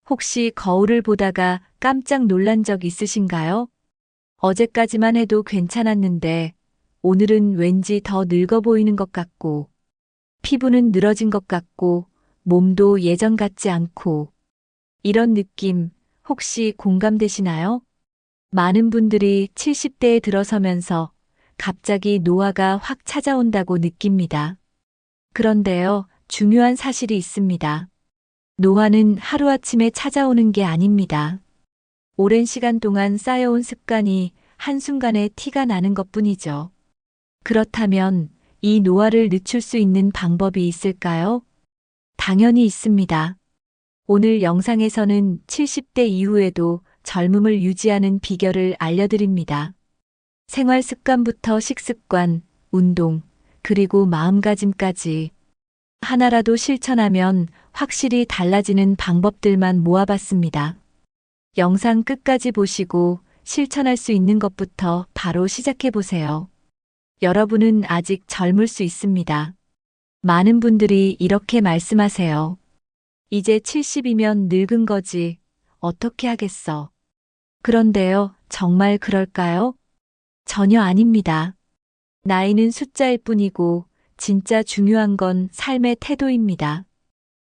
혹시 거울을 보다가 깜짝 놀란 적 있으신가요? 어제까지만 해도 괜찮았는데 오늘은 왠지 더 늙어 보이는 것 같고 피부는 늘어진 것 같고 몸도 예전 같지 않고 이런 느낌 혹시 공감되시나요? 많은 분들이 70대에 들어서면서 갑자기 노화가 확 찾아온다고 느낍니다. 그런데요, 중요한 사실이 있습니다. 노화는 하루아침에 찾아오는 게 아닙니다. 오랜 시간 동안 쌓여온 습관이 한순간에 티가 나는 것뿐이죠. 그렇다면 이 노화를 늦출 수 있는 방법이 있을까요? 당연히 있습니다. 오늘 영상에서는 70대 이후에도 젊음을 유지하는 비결을 알려드립니다. 생활 습관부터 식습관, 운동, 그리고 마음가짐까지 하나라도 실천하면 확실히 달라지는 방법들만 모아봤습니다. 영상 끝까지 보시고 실천할 수 있는 것부터 바로 시작해보세요. 여러분은 아직 젊을 수 있습니다. 많은 분들이 이렇게 말씀하세요. 이제 70이면 늙은 거지. 어떻게 하겠어? 그런데요, 정말 그럴까요? 전혀 아닙니다. 나이는 숫자일 뿐이고 진짜 중요한 건 삶의 태도입니다.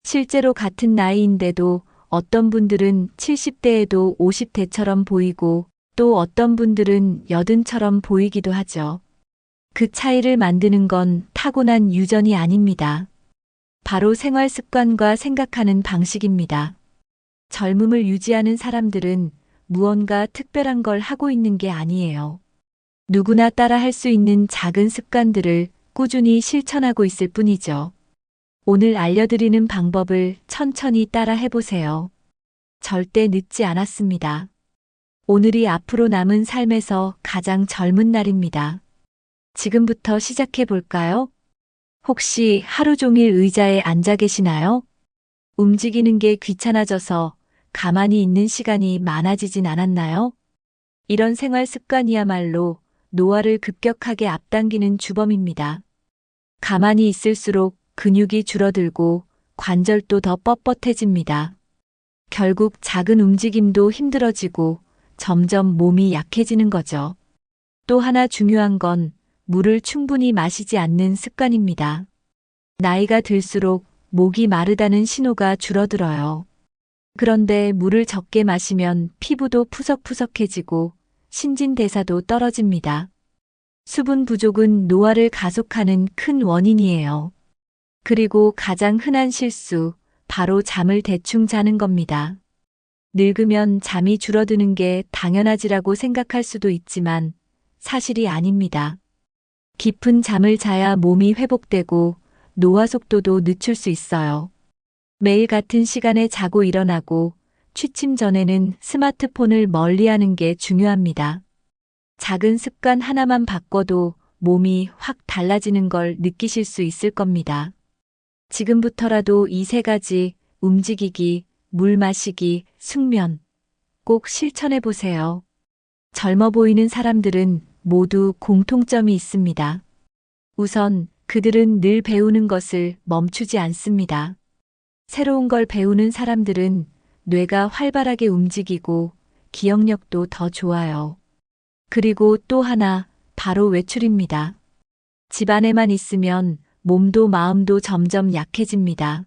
실제로 같은 나이인데도 어떤 분들은 70대에도 50대처럼 보이고 또 어떤 분들은 80처럼 보이기도 하죠. 그 차이를 만드는 건 타고난 유전이 아닙니다. 바로 생활 습관과 생각하는 방식입니다. 젊음을 유지하는 사람들은 무언가 특별한 걸 하고 있는 게 아니에요. 누구나 따라 할 수 있는 작은 습관들을 꾸준히 실천하고 있을 뿐이죠. 오늘 알려드리는 방법을 천천히 따라 해보세요. 절대 늦지 않았습니다. 오늘이 앞으로 남은 삶에서 가장 젊은 날입니다. 지금부터 시작해 볼까요? 혹시 하루 종일 의자에 앉아 계시나요? 움직이는 게 귀찮아져서 가만히 있는 시간이 많아지진 않았나요? 이런 생활 습관이야말로 노화를 급격하게 앞당기는 주범입니다. 가만히 있을수록 근육이 줄어들고 관절도 더 뻣뻣해집니다. 결국 작은 움직임도 힘들어지고 점점 몸이 약해지는 거죠. 또 하나 중요한 건 물을 충분히 마시지 않는 습관입니다. 나이가 들수록 목이 마르다는 신호가 줄어들어요. 그런데 물을 적게 마시면 피부도 푸석푸석해지고 신진대사도 떨어집니다. 수분 부족은 노화를 가속하는 큰 원인이에요. 그리고 가장 흔한 실수, 바로 잠을 대충 자는 겁니다. 늙으면 잠이 줄어드는 게 당연하지라고 생각할 수도 있지만 사실이 아닙니다. 깊은 잠을 자야 몸이 회복되고 노화 속도도 늦출 수 있어요. 매일 같은 시간에 자고 일어나고 취침 전에는 스마트폰을 멀리하는 게 중요합니다. 작은 습관 하나만 바꿔도 몸이 확 달라지는 걸 느끼실 수 있을 겁니다. 지금부터라도 이 세 가지 움직이기, 물 마시기, 숙면 꼭 실천해 보세요. 젊어 보이는 사람들은 모두 공통점이 있습니다. 우선 그들은 늘 배우는 것을 멈추지 않습니다. 새로운 걸 배우는 사람들은 뇌가 활발하게 움직이고 기억력도 더 좋아요. 그리고 또 하나, 바로 외출입니다. 집 안에만 있으면 몸도 마음도 점점 약해집니다.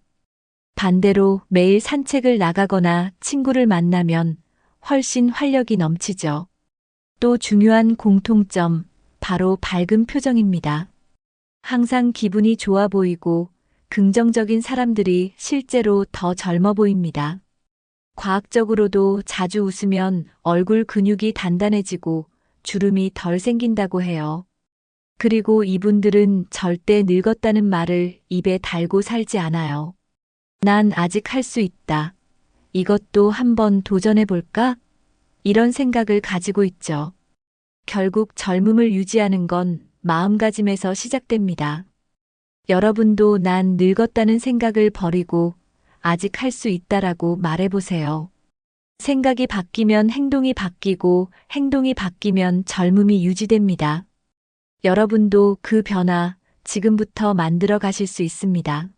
반대로 매일 산책을 나가거나 친구를 만나면 훨씬 활력이 넘치죠. 또 중요한 공통점, 바로 밝은 표정입니다. 항상 기분이 좋아 보이고 긍정적인 사람들이 실제로 더 젊어 보입니다. 과학적으로도 자주 웃으면 얼굴 근육이 단단해지고 주름이 덜 생긴다고 해요. 그리고 이분들은 절대 늙었다는 말을 입에 달고 살지 않아요. 난 아직 할 수 있다. 이것도 한번 도전해 볼까? 이런 생각을 가지고 있죠. 결국 젊음을 유지하는 건 마음가짐에서 시작됩니다. 여러분도 난 늙었다는 생각을 버리고 아직 할 수 있다라고 말해보세요. 생각이 바뀌면 행동이 바뀌고 행동이 바뀌면 젊음이 유지됩니다. 여러분도 그 변화 지금부터 만들어 가실 수 있습니다.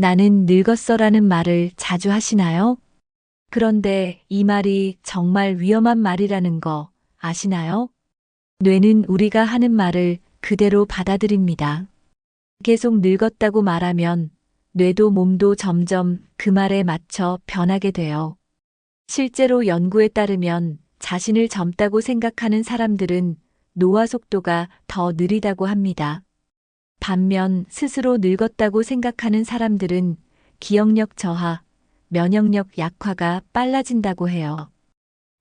나는 늙었어라는 말을 자주 하시나요? 그런데 이 말이 정말 위험한 말이라는 거 아시나요? 뇌는 우리가 하는 말을 그대로 받아들입니다. 계속 늙었다고 말하면 뇌도 몸도 점점 그 말에 맞춰 변하게 돼요. 실제로 연구에 따르면 자신을 젊다고 생각하는 사람들은 노화 속도가 더 느리다고 합니다. 반면 스스로 늙었다고 생각하는 사람들은 기억력 저하, 면역력 약화가 빨라진다고 해요.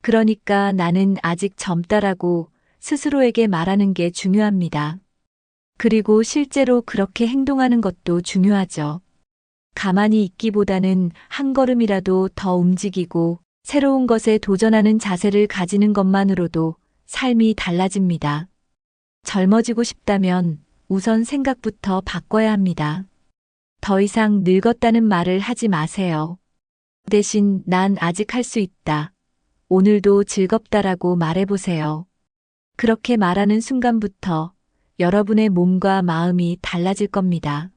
그러니까 나는 아직 젊다라고 스스로에게 말하는 게 중요합니다. 그리고 실제로 그렇게 행동하는 것도 중요하죠. 가만히 있기보다는 한 걸음이라도 더 움직이고 새로운 것에 도전하는 자세를 가지는 것만으로도 삶이 달라집니다. 젊어지고 싶다면 우선 생각부터 바꿔야 합니다. 더 이상 늙었다는 말을 하지 마세요. 대신 난 아직 할 수 있다. 오늘도 즐겁다라고 말해보세요. 그렇게 말하는 순간부터 여러분의 몸과 마음이 달라질 겁니다.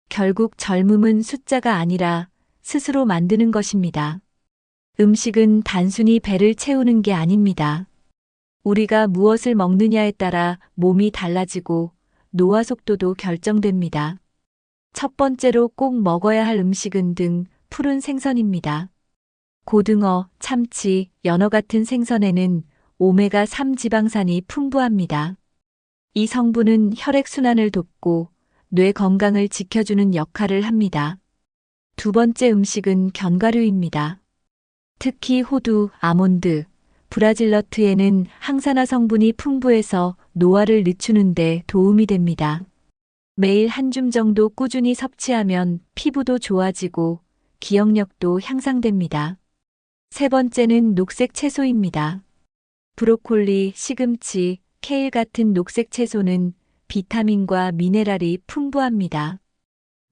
결국 젊음은 숫자가 아니라 스스로 만드는 것입니다. 음식은 단순히 배를 채우는 게 아닙니다. 우리가 무엇을 먹느냐에 따라 몸이 달라지고 노화 속도도 결정됩니다. 첫 번째로 꼭 먹어야 할 음식은 등 푸른 생선입니다. 고등어, 참치, 연어 같은 생선에는 오메가3 지방산이 풍부합니다. 이 성분은 혈액순환을 돕고 뇌 건강을 지켜주는 역할을 합니다. 두 번째 음식은 견과류입니다. 특히 호두, 아몬드, 브라질너트에는 항산화 성분이 풍부해서 노화를 늦추는 데 도움이 됩니다. 매일 한 줌 정도 꾸준히 섭취하면 피부도 좋아지고 기억력도 향상됩니다. 세 번째는 녹색 채소입니다. 브로콜리, 시금치, 케일 같은 녹색 채소는 비타민과 미네랄이 풍부합니다.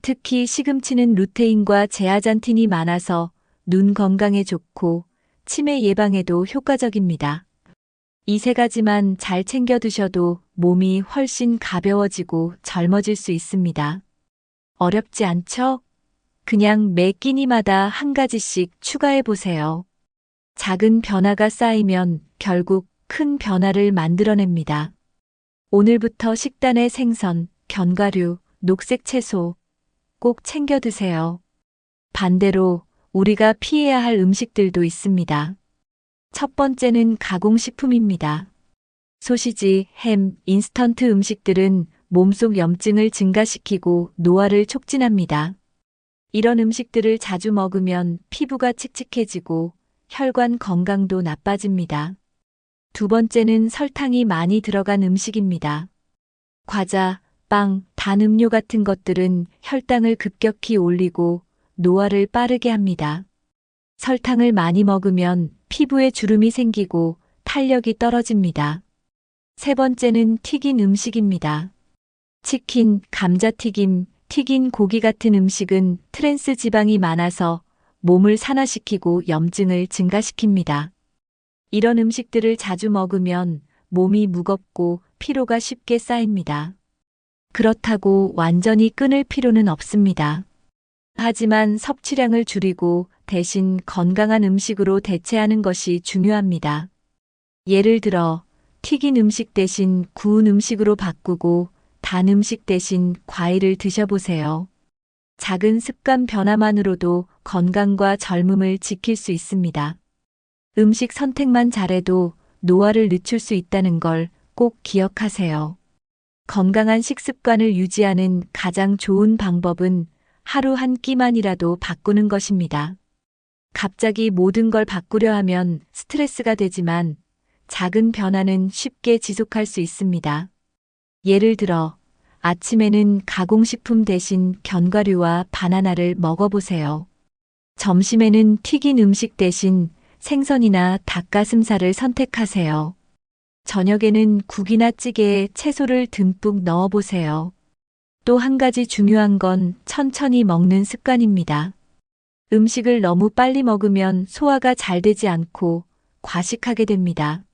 특히 시금치는 루테인과 제아잔틴이 많아서 눈 건강에 좋고 치매 예방에도 효과적입니다. 이 세 가지만 잘 챙겨 드셔도 몸이 훨씬 가벼워지고 젊어질 수 있습니다. 어렵지 않죠? 그냥 매 끼니마다 한 가지씩 추가해 보세요. 작은 변화가 쌓이면 결국 큰 변화를 만들어냅니다. 오늘부터 식단에 생선, 견과류, 녹색 채소 꼭 챙겨 드세요. 반대로 우리가 피해야 할 음식들도 있습니다. 첫 번째는 가공식품입니다. 소시지, 햄, 인스턴트 음식들은 몸속 염증을 증가시키고 노화를 촉진합니다. 이런 음식들을 자주 먹으면 피부가 칙칙해지고 혈관 건강도 나빠집니다. 두 번째는 설탕이 많이 들어간 음식입니다. 과자, 빵, 단 음료 같은 것들은 혈당을 급격히 올리고 노화를 빠르게 합니다. 설탕을 많이 먹으면 피부에 주름이 생기고 탄력이 떨어집니다. 세 번째는 튀긴 음식입니다. 치킨, 감자튀김, 튀긴 고기 같은 음식은 트랜스 지방이 많아서 몸을 산화시키고 염증을 증가시킵니다. 이런 음식들을 자주 먹으면 몸이 무겁고 피로가 쉽게 쌓입니다. 그렇다고 완전히 끊을 필요는 없습니다. 하지만 섭취량을 줄이고 대신 건강한 음식으로 대체하는 것이 중요합니다. 예를 들어 튀긴 음식 대신 구운 음식으로 바꾸고 단 음식 대신 과일을 드셔보세요. 작은 습관 변화만으로도 건강과 젊음을 지킬 수 있습니다. 음식 선택만 잘해도 노화를 늦출 수 있다는 걸 꼭 기억하세요. 건강한 식습관을 유지하는 가장 좋은 방법은 하루 한 끼만이라도 바꾸는 것입니다. 갑자기 모든 걸 바꾸려 하면 스트레스가 되지만 작은 변화는 쉽게 지속할 수 있습니다. 예를 들어 아침에는 가공식품 대신 견과류와 바나나를 먹어보세요. 점심에는 튀긴 음식 대신 생선이나 닭가슴살을 선택하세요. 저녁에는 국이나 찌개에 채소를 듬뿍 넣어보세요. 또 한 가지 중요한 건 천천히 먹는 습관입니다. 음식을 너무 빨리 먹으면 소화가 잘 되지 않고 과식하게 됩니다.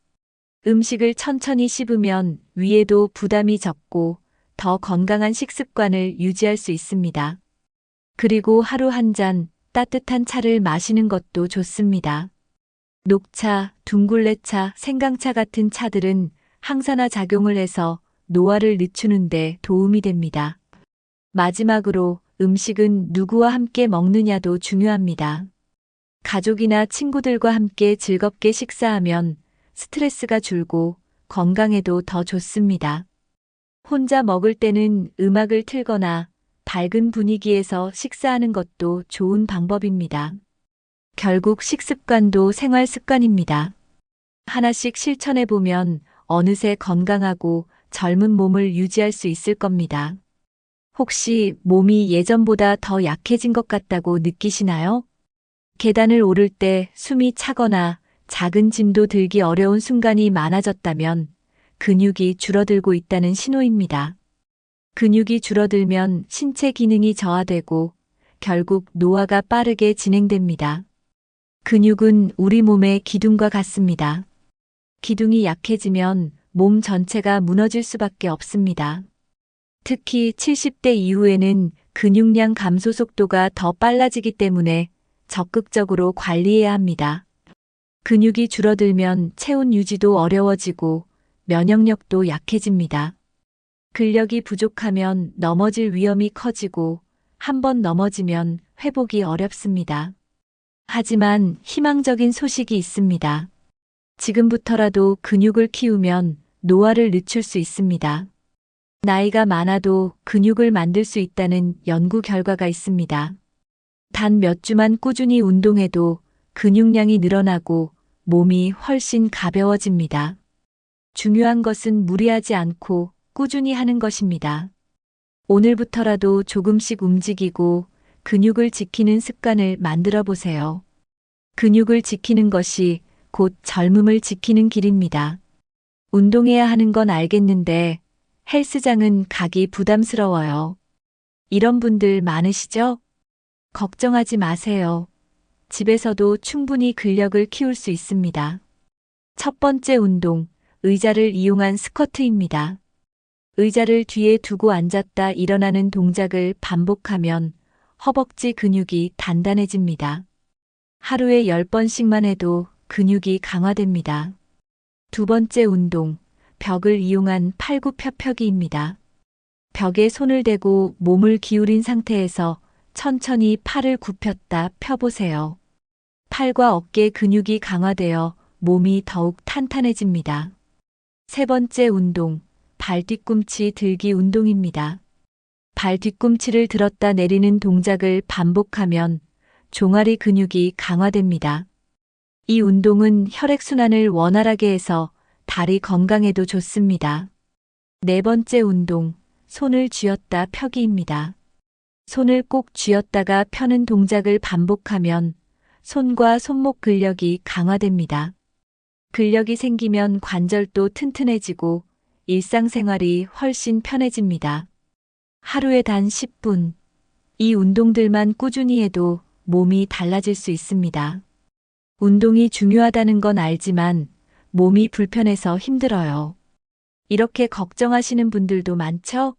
음식을 천천히 씹으면 위에도 부담이 적고 더 건강한 식습관을 유지할 수 있습니다. 그리고 하루 한 잔 따뜻한 차를 마시는 것도 좋습니다. 녹차, 둥글레차, 생강차 같은 차들은 항산화 작용을 해서 노화를 늦추는데 도움이 됩니다. 마지막으로 음식은 누구와 함께 먹느냐도 중요합니다. 가족이나 친구들과 함께 즐겁게 식사하면 스트레스가 줄고 건강에도 더 좋습니다. 혼자 먹을 때는 음악을 틀거나 밝은 분위기에서 식사하는 것도 좋은 방법입니다. 결국 식습관도 생활 습관입니다. 하나씩 실천해 보면 어느새 건강하고 젊은 몸을 유지할 수 있을 겁니다. 혹시 몸이 예전보다 더 약해진 것 같다고 느끼시나요? 계단을 오를 때 숨이 차거나 작은 짐도 들기 어려운 순간이 많아졌다면 근육이 줄어들고 있다는 신호입니다. 근육이 줄어들면 신체 기능이 저하되고 결국 노화가 빠르게 진행됩니다. 근육은 우리 몸의 기둥과 같습니다. 기둥이 약해지면 몸 전체가 무너질 수밖에 없습니다. 특히 70대 이후에는 근육량 감소 속도가 더 빨라지기 때문에 적극적으로 관리해야 합니다. 근육이 줄어들면 체온 유지도 어려워지고 면역력도 약해집니다. 근력이 부족하면 넘어질 위험이 커지고 한번 넘어지면 회복이 어렵습니다. 하지만 희망적인 소식이 있습니다. 지금부터라도 근육을 키우면 노화를 늦출 수 있습니다. 나이가 많아도 근육을 만들 수 있다는 연구 결과가 있습니다. 단 몇 주만 꾸준히 운동해도 근육량이 늘어나고 몸이 훨씬 가벼워집니다. 중요한 것은 무리하지 않고 꾸준히 하는 것입니다. 오늘부터라도 조금씩 움직이고 근육을 지키는 습관을 만들어 보세요. 근육을 지키는 것이 곧 젊음을 지키는 길입니다. 운동해야 하는 건 알겠는데 헬스장은 가기 부담스러워요. 이런 분들 많으시죠? 걱정하지 마세요. 집에서도 충분히 근력을 키울 수 있습니다. 첫 번째 운동, 의자를 이용한 스쿼트입니다. 의자를 뒤에 두고 앉았다 일어나는 동작을 반복하면 허벅지 근육이 단단해집니다. 하루에 10번씩만 해도 근육이 강화됩니다. 두 번째 운동, 벽을 이용한 팔굽혀펴기입니다. 벽에 손을 대고 몸을 기울인 상태에서 천천히 팔을 굽혔다 펴보세요. 팔과 어깨 근육이 강화되어 몸이 더욱 탄탄해집니다. 세 번째 운동, 발 뒤꿈치 들기 운동입니다. 발 뒤꿈치를 들었다 내리는 동작을 반복하면 종아리 근육이 강화됩니다. 이 운동은 혈액순환을 원활하게 해서 다리 건강에도 좋습니다. 네 번째 운동, 손을 쥐었다 펴기입니다. 손을 꼭 쥐었다가 펴는 동작을 반복하면 손과 손목 근력이 강화됩니다. 근력이 생기면 관절도 튼튼해지고 일상생활이 훨씬 편해집니다. 하루에 단 10분. 이 운동들만 꾸준히 해도 몸이 달라질 수 있습니다. 운동이 중요하다는 건 알지만 몸이 불편해서 힘들어요. 이렇게 걱정하시는 분들도 많죠?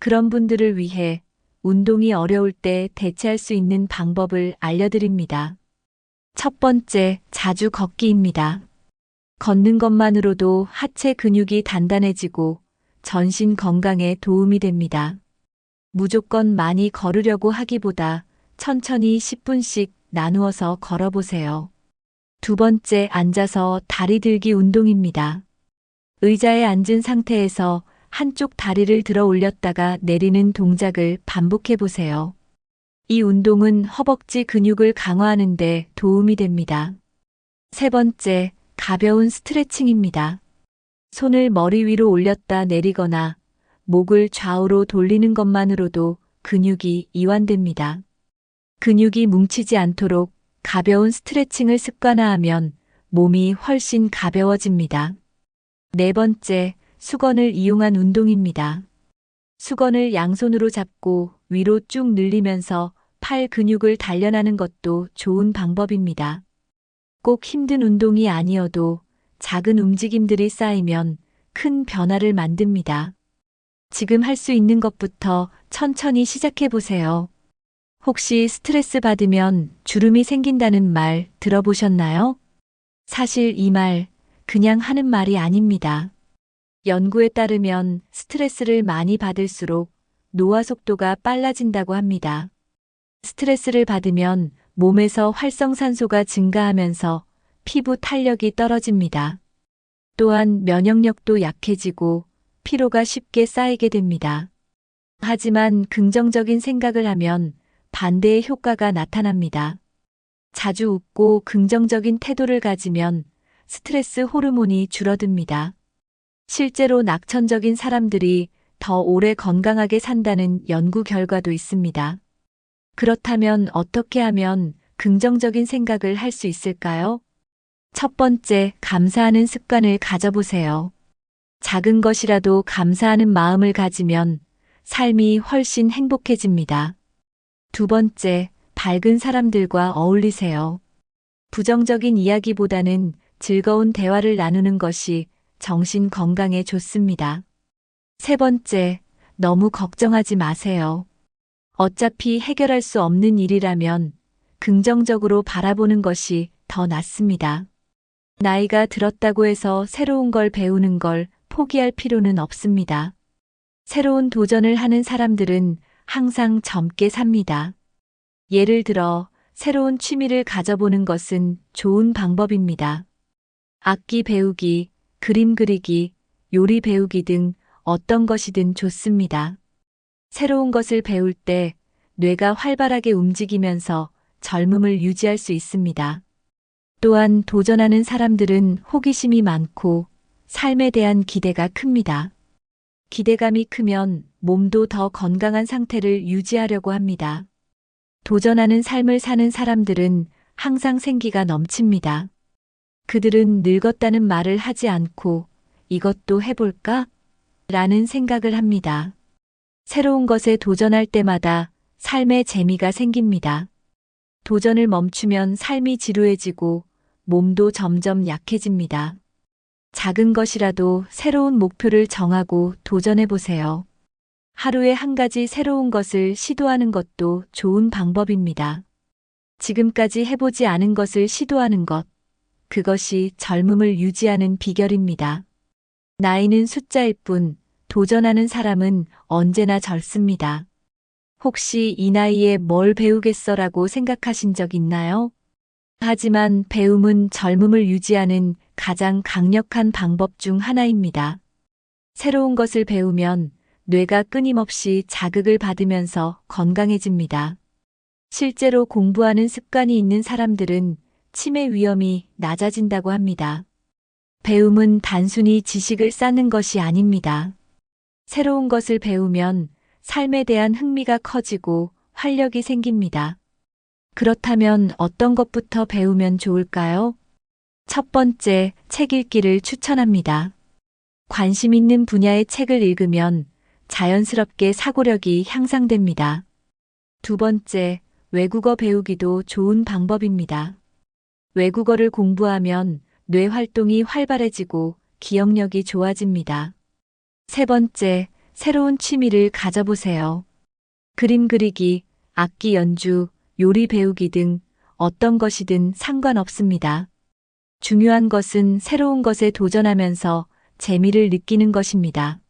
그런 분들을 위해 운동이 어려울 때 대체할 수 있는 방법을 알려드립니다. 첫 번째, 자주 걷기입니다. 걷는 것만으로도 하체 근육이 단단해지고 전신 건강에 도움이 됩니다. 무조건 많이 걸으려고 하기보다 천천히 10분씩 나누어서 걸어보세요. 두 번째, 앉아서 다리 들기 운동입니다. 의자에 앉은 상태에서 한쪽 다리를 들어 올렸다가 내리는 동작을 반복해 보세요. 이 운동은 허벅지 근육을 강화하는 데 도움이 됩니다. 세 번째, 가벼운 스트레칭입니다. 손을 머리 위로 올렸다 내리거나 목을 좌우로 돌리는 것만으로도 근육이 이완됩니다. 근육이 뭉치지 않도록 가벼운 스트레칭을 습관화하면 몸이 훨씬 가벼워집니다. 네 번째, 수건을 이용한 운동입니다. 수건을 양손으로 잡고 위로 쭉 늘리면서 팔 근육을 단련하는 것도 좋은 방법입니다. 꼭 힘든 운동이 아니어도 작은 움직임들이 쌓이면 큰 변화를 만듭니다. 지금 할 수 있는 것부터 천천히 시작해 보세요. 혹시 스트레스 받으면 주름이 생긴다는 말 들어보셨나요? 사실 이 말 그냥 하는 말이 아닙니다. 연구에 따르면 스트레스를 많이 받을수록 노화 속도가 빨라진다고 합니다. 스트레스를 받으면 몸에서 활성산소가 증가하면서 피부 탄력이 떨어집니다. 또한 면역력도 약해지고 피로가 쉽게 쌓이게 됩니다. 하지만 긍정적인 생각을 하면 반대의 효과가 나타납니다. 자주 웃고 긍정적인 태도를 가지면 스트레스 호르몬이 줄어듭니다. 실제로 낙천적인 사람들이 더 오래 건강하게 산다는 연구 결과도 있습니다. 그렇다면 어떻게 하면 긍정적인 생각을 할 수 있을까요? 첫 번째, 감사하는 습관을 가져보세요. 작은 것이라도 감사하는 마음을 가지면 삶이 훨씬 행복해집니다. 두 번째, 밝은 사람들과 어울리세요. 부정적인 이야기보다는 즐거운 대화를 나누는 것이 정신 건강에 좋습니다. 세 번째, 너무 걱정하지 마세요. 어차피 해결할 수 없는 일이라면 긍정적으로 바라보는 것이 더 낫습니다. 나이가 들었다고 해서 새로운 걸 배우는 걸 포기할 필요는 없습니다. 새로운 도전을 하는 사람들은 항상 젊게 삽니다. 예를 들어 새로운 취미를 가져보는 것은 좋은 방법입니다. 악기 배우기, 그림 그리기, 요리 배우기 등 어떤 것이든 좋습니다. 새로운 것을 배울 때 뇌가 활발하게 움직이면서 젊음을 유지할 수 있습니다. 또한 도전하는 사람들은 호기심이 많고 삶에 대한 기대가 큽니다. 기대감이 크면 몸도 더 건강한 상태를 유지하려고 합니다. 도전하는 삶을 사는 사람들은 항상 생기가 넘칩니다. 그들은 늙었다는 말을 하지 않고 이것도 해볼까? 라는 생각을 합니다. 새로운 것에 도전할 때마다 삶의 재미가 생깁니다. 도전을 멈추면 삶이 지루해지고 몸도 점점 약해집니다. 작은 것이라도 새로운 목표를 정하고 도전해 보세요. 하루에 한 가지 새로운 것을 시도하는 것도 좋은 방법입니다. 지금까지 해보지 않은 것을 시도하는 것, 그것이 젊음을 유지하는 비결입니다. 나이는 숫자일 뿐, 도전하는 사람은 언제나 젊습니다. 혹시 이 나이에 뭘 배우겠어라고 생각하신 적 있나요? 하지만 배움은 젊음을 유지하는 가장 강력한 방법 중 하나입니다. 새로운 것을 배우면 뇌가 끊임없이 자극을 받으면서 건강해집니다. 실제로 공부하는 습관이 있는 사람들은 치매 위험이 낮아진다고 합니다. 배움은 단순히 지식을 쌓는 것이 아닙니다. 새로운 것을 배우면 삶에 대한 흥미가 커지고 활력이 생깁니다. 그렇다면 어떤 것부터 배우면 좋을까요? 첫 번째, 책 읽기를 추천합니다. 관심 있는 분야의 책을 읽으면 자연스럽게 사고력이 향상됩니다. 두 번째, 외국어 배우기도 좋은 방법입니다. 외국어를 공부하면 뇌 활동이 활발해지고 기억력이 좋아집니다. 세 번째, 새로운 취미를 가져보세요. 그림 그리기, 악기 연주, 요리 배우기 등 어떤 것이든 상관없습니다. 중요한 것은 새로운 것에 도전하면서 재미를 느끼는 것입니다.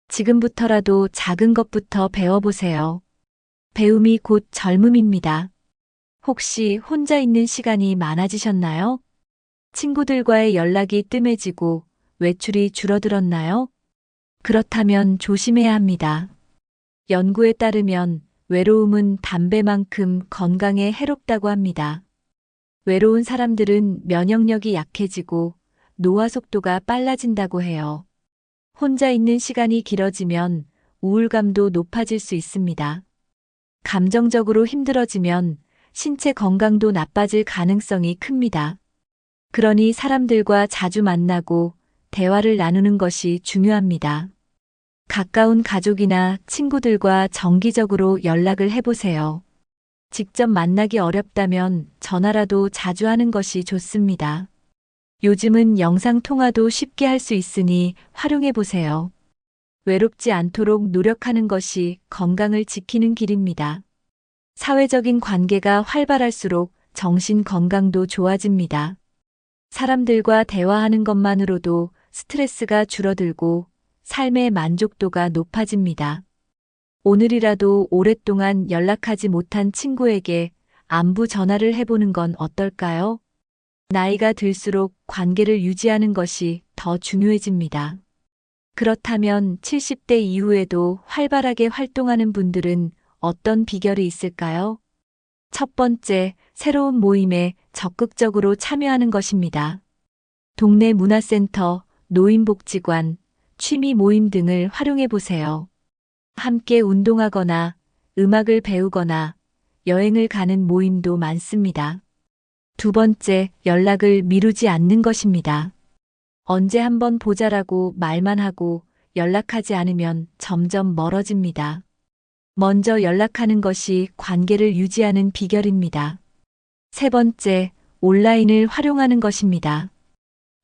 지금부터라도 작은 것부터 배워보세요. 배움이 곧 젊음입니다. 혹시 혼자 있는 시간이 많아지셨나요? 친구들과의 연락이 뜸해지고 외출이 줄어들었나요? 그렇다면 조심해야 합니다. 연구에 따르면 외로움은 담배만큼 건강에 해롭다고 합니다. 외로운 사람들은 면역력이 약해지고 노화 속도가 빨라진다고 해요. 혼자 있는 시간이 길어지면 우울감도 높아질 수 있습니다. 감정적으로 힘들어지면 신체 건강도 나빠질 가능성이 큽니다. 그러니 사람들과 자주 만나고 대화를 나누는 것이 중요합니다. 가까운 가족이나 친구들과 정기적으로 연락을 해보세요. 직접 만나기 어렵다면 전화라도 자주 하는 것이 좋습니다. 요즘은 영상 통화도 쉽게 할 수 있으니 활용해 보세요. 외롭지 않도록 노력하는 것이 건강을 지키는 길입니다. 사회적인 관계가 활발할수록 정신 건강도 좋아집니다. 사람들과 대화하는 것만으로도 스트레스가 줄어들고 삶의 만족도가 높아집니다. 오늘이라도 오랫동안 연락하지 못한 친구에게 안부 전화를 해보는 건 어떨까요? 나이가 들수록 관계를 유지하는 것이 더 중요해집니다. 그렇다면 70대 이후에도 활발하게 활동하는 분들은 어떤 비결이 있을까요? 첫 번째, 새로운 모임에 적극적으로 참여하는 것입니다. 동네 문화센터, 노인복지관, 취미 모임 등을 활용해 보세요. 함께 운동하거나 음악을 배우거나 여행을 가는 모임도 많습니다. 두 번째, 연락을 미루지 않는 것입니다. 언제 한번 보자라고 말만 하고 연락하지 않으면 점점 멀어집니다. 먼저 연락하는 것이 관계를 유지하는 비결입니다. 세 번째, 온라인을 활용하는 것입니다.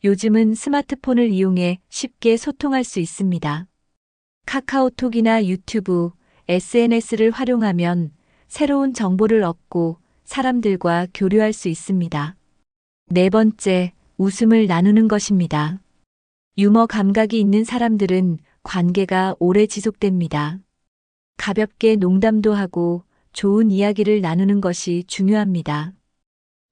요즘은 스마트폰을 이용해 쉽게 소통할 수 있습니다. 카카오톡이나 유튜브, SNS를 활용하면 새로운 정보를 얻고 사람들과 교류할 수 있습니다. 네 번째, 웃음을 나누는 것입니다. 유머 감각이 있는 사람들은 관계가 오래 지속됩니다. 가볍게 농담도 하고 좋은 이야기를 나누는 것이 중요합니다.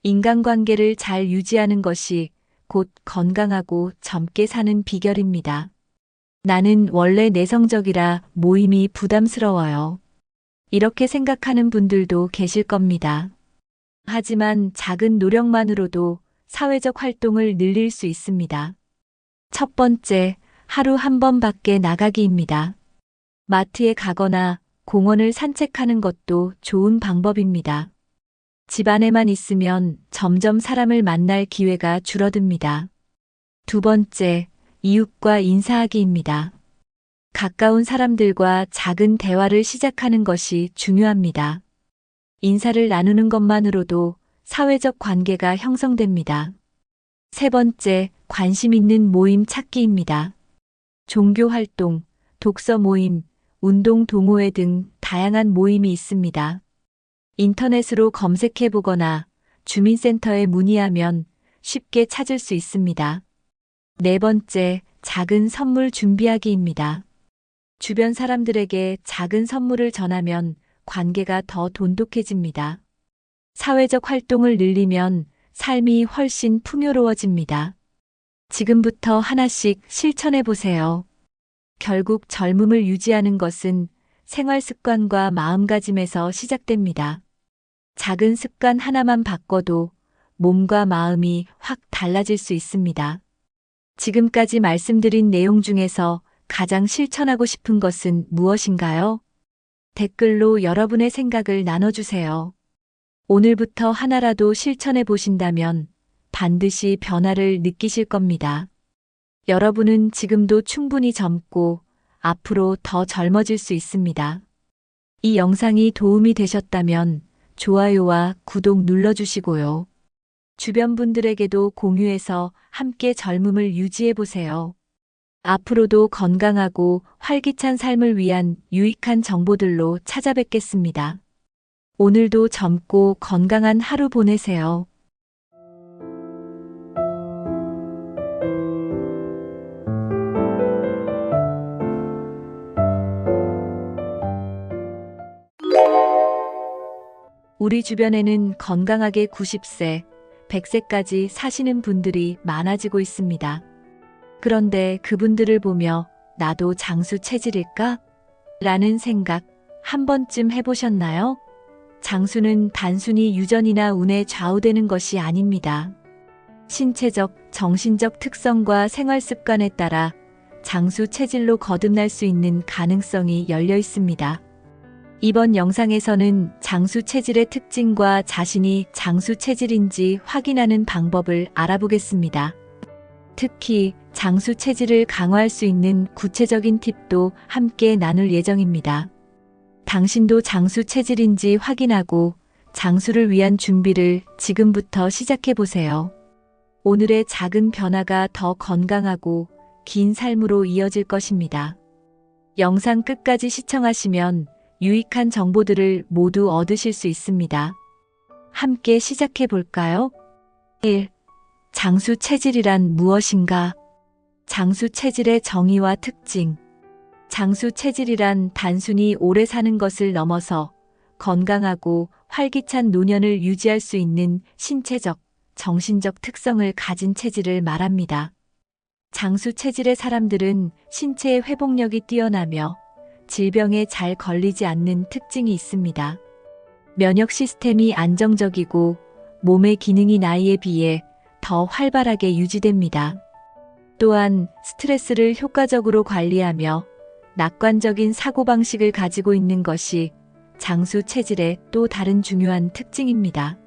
인간관계를 잘 유지하는 것이 곧 건강하고 젊게 사는 비결입니다. 나는 원래 내성적이라 모임이 부담스러워요. 이렇게 생각하는 분들도 계실 겁니다. 하지만 작은 노력만으로도 사회적 활동을 늘릴 수 있습니다. 첫 번째, 하루 한 번 밖에 나가기입니다. 마트에 가거나 공원을 산책하는 것도 좋은 방법입니다. 집 안에만 있으면 점점 사람을 만날 기회가 줄어듭니다. 두 번째, 이웃과 인사하기입니다. 가까운 사람들과 작은 대화를 시작하는 것이 중요합니다. 인사를 나누는 것만으로도 사회적 관계가 형성됩니다. 세 번째, 관심 있는 모임 찾기입니다. 종교 활동, 독서 모임, 운동 동호회 등 다양한 모임이 있습니다. 인터넷으로 검색해 보거나 주민센터에 문의하면 쉽게 찾을 수 있습니다. 네 번째, 작은 선물 준비하기입니다. 주변 사람들에게 작은 선물을 전하면 관계가 더 돈독해집니다. 사회적 활동을 늘리면 삶이 훨씬 풍요로워집니다. 지금부터 하나씩 실천해 보세요. 결국 젊음을 유지하는 것은 생활 습관과 마음가짐에서 시작됩니다. 작은 습관 하나만 바꿔도 몸과 마음이 확 달라질 수 있습니다. 지금까지 말씀드린 내용 중에서 가장 실천하고 싶은 것은 무엇인가요? 댓글로 여러분의 생각을 나눠주세요. 오늘부터 하나라도 실천해 보신다면 반드시 변화를 느끼실 겁니다. 여러분은 지금도 충분히 젊고 앞으로 더 젊어질 수 있습니다. 이 영상이 도움이 되셨다면 좋아요와 구독 눌러주시고요. 주변 분들에게도 공유해서 함께 젊음을 유지해 보세요. 앞으로도 건강하고 활기찬 삶을 위한 유익한 정보들로 찾아뵙겠습니다. 오늘도 젊고 건강한 하루 보내세요. 우리 주변에는 건강하게 90세, 100세까지 사시는 분들이 많아지고 있습니다. 그런데 그분들을 보며 나도 장수 체질일까? 라는 생각 한 번쯤 해보셨나요? 장수는 단순히 유전이나 운에 좌우되는 것이 아닙니다. 신체적, 정신적 특성과 생활 습관에 따라 장수 체질로 거듭날 수 있는 가능성이 열려 있습니다. 이번 영상에서는 장수 체질의 특징과 자신이 장수 체질인지 확인하는 방법을 알아보겠습니다. 특히 장수 체질을 강화할 수 있는 구체적인 팁도 함께 나눌 예정입니다. 당신도 장수 체질인지 확인하고 장수를 위한 준비를 지금부터 시작해 보세요. 오늘의 작은 변화가 더 건강하고 긴 삶으로 이어질 것입니다. 영상 끝까지 시청하시면 유익한 정보들을 모두 얻으실 수 있습니다. 함께 시작해 볼까요? 1. 장수 체질이란 무엇인가? 장수 체질의 정의와 특징. 장수 체질이란 단순히 오래 사는 것을 넘어서 건강하고 활기찬 노년을 유지할 수 있는 신체적, 정신적 특성을 가진 체질을 말합니다. 장수 체질의 사람들은 신체의 회복력이 뛰어나며 질병에 잘 걸리지 않는 특징이 있습니다. 면역 시스템이 안정적이고 몸의 기능이 나이에 비해 더 활발하게 유지됩니다. 또한 스트레스를 효과적으로 관리하며 낙관적인 사고방식을 가지고 있는 것이 장수 체질의 또 다른 중요한 특징입니다.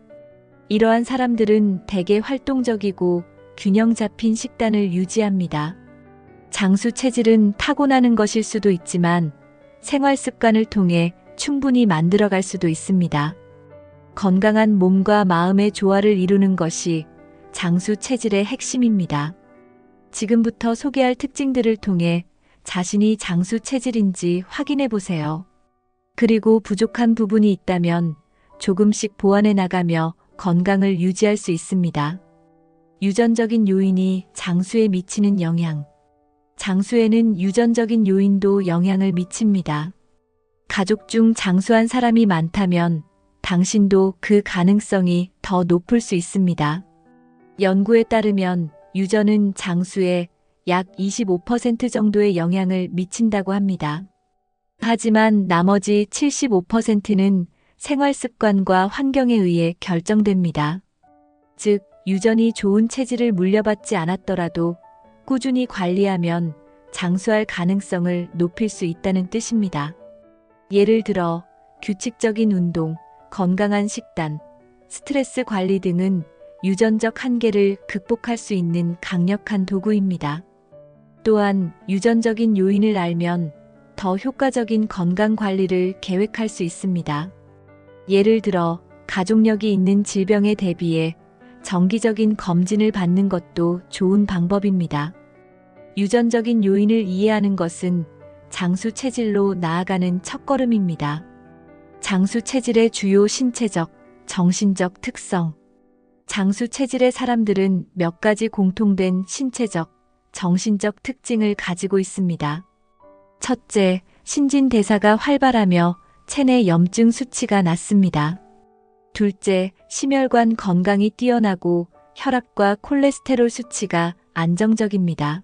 이러한 사람들은 대개 활동적이고 균형 잡힌 식단을 유지합니다. 장수 체질은 타고나는 것일 수도 있지만 생활 습관을 통해 충분히 만들어갈 수도 있습니다. 건강한 몸과 마음의 조화를 이루는 것이 장수 체질의 핵심입니다. 지금부터 소개할 특징들을 통해 자신이 장수 체질인지 확인해 보세요. 그리고 부족한 부분이 있다면 조금씩 보완해 나가며 건강을 유지할 수 있습니다. 유전적인 요인이 장수에 미치는 영향. 장수에는 유전적인 요인도 영향을 미칩니다. 가족 중 장수한 사람이 많다면 당신도 그 가능성이 더 높을 수 있습니다. 연구에 따르면 유전은 장수에 약 25% 정도의 영향을 미친다고 합니다. 하지만 나머지 75%는 생활 습관과 환경에 의해 결정됩니다. 즉, 유전이 좋은 체질을 물려받지 않았더라도 꾸준히 관리하면 장수할 가능성을 높일 수 있다는 뜻입니다. 예를 들어 규칙적인 운동, 건강한 식단, 스트레스 관리 등은 유전적 한계를 극복할 수 있는 강력한 도구입니다. 또한 유전적인 요인을 알면 더 효과적인 건강 관리를 계획할 수 있습니다. 예를 들어 가족력이 있는 질병에 대비해 정기적인 검진을 받는 것도 좋은 방법입니다. 유전적인 요인을 이해하는 것은 장수 체질로 나아가는 첫걸음입니다. 장수 체질의 주요 신체적, 정신적 특성. 장수 체질의 사람들은 몇 가지 공통된 신체적, 정신적 특징을 가지고 있습니다. 첫째, 신진대사가 활발하며 체내 염증 수치가 낮습니다. 둘째, 심혈관 건강이 뛰어나고 혈압과 콜레스테롤 수치가 안정적입니다.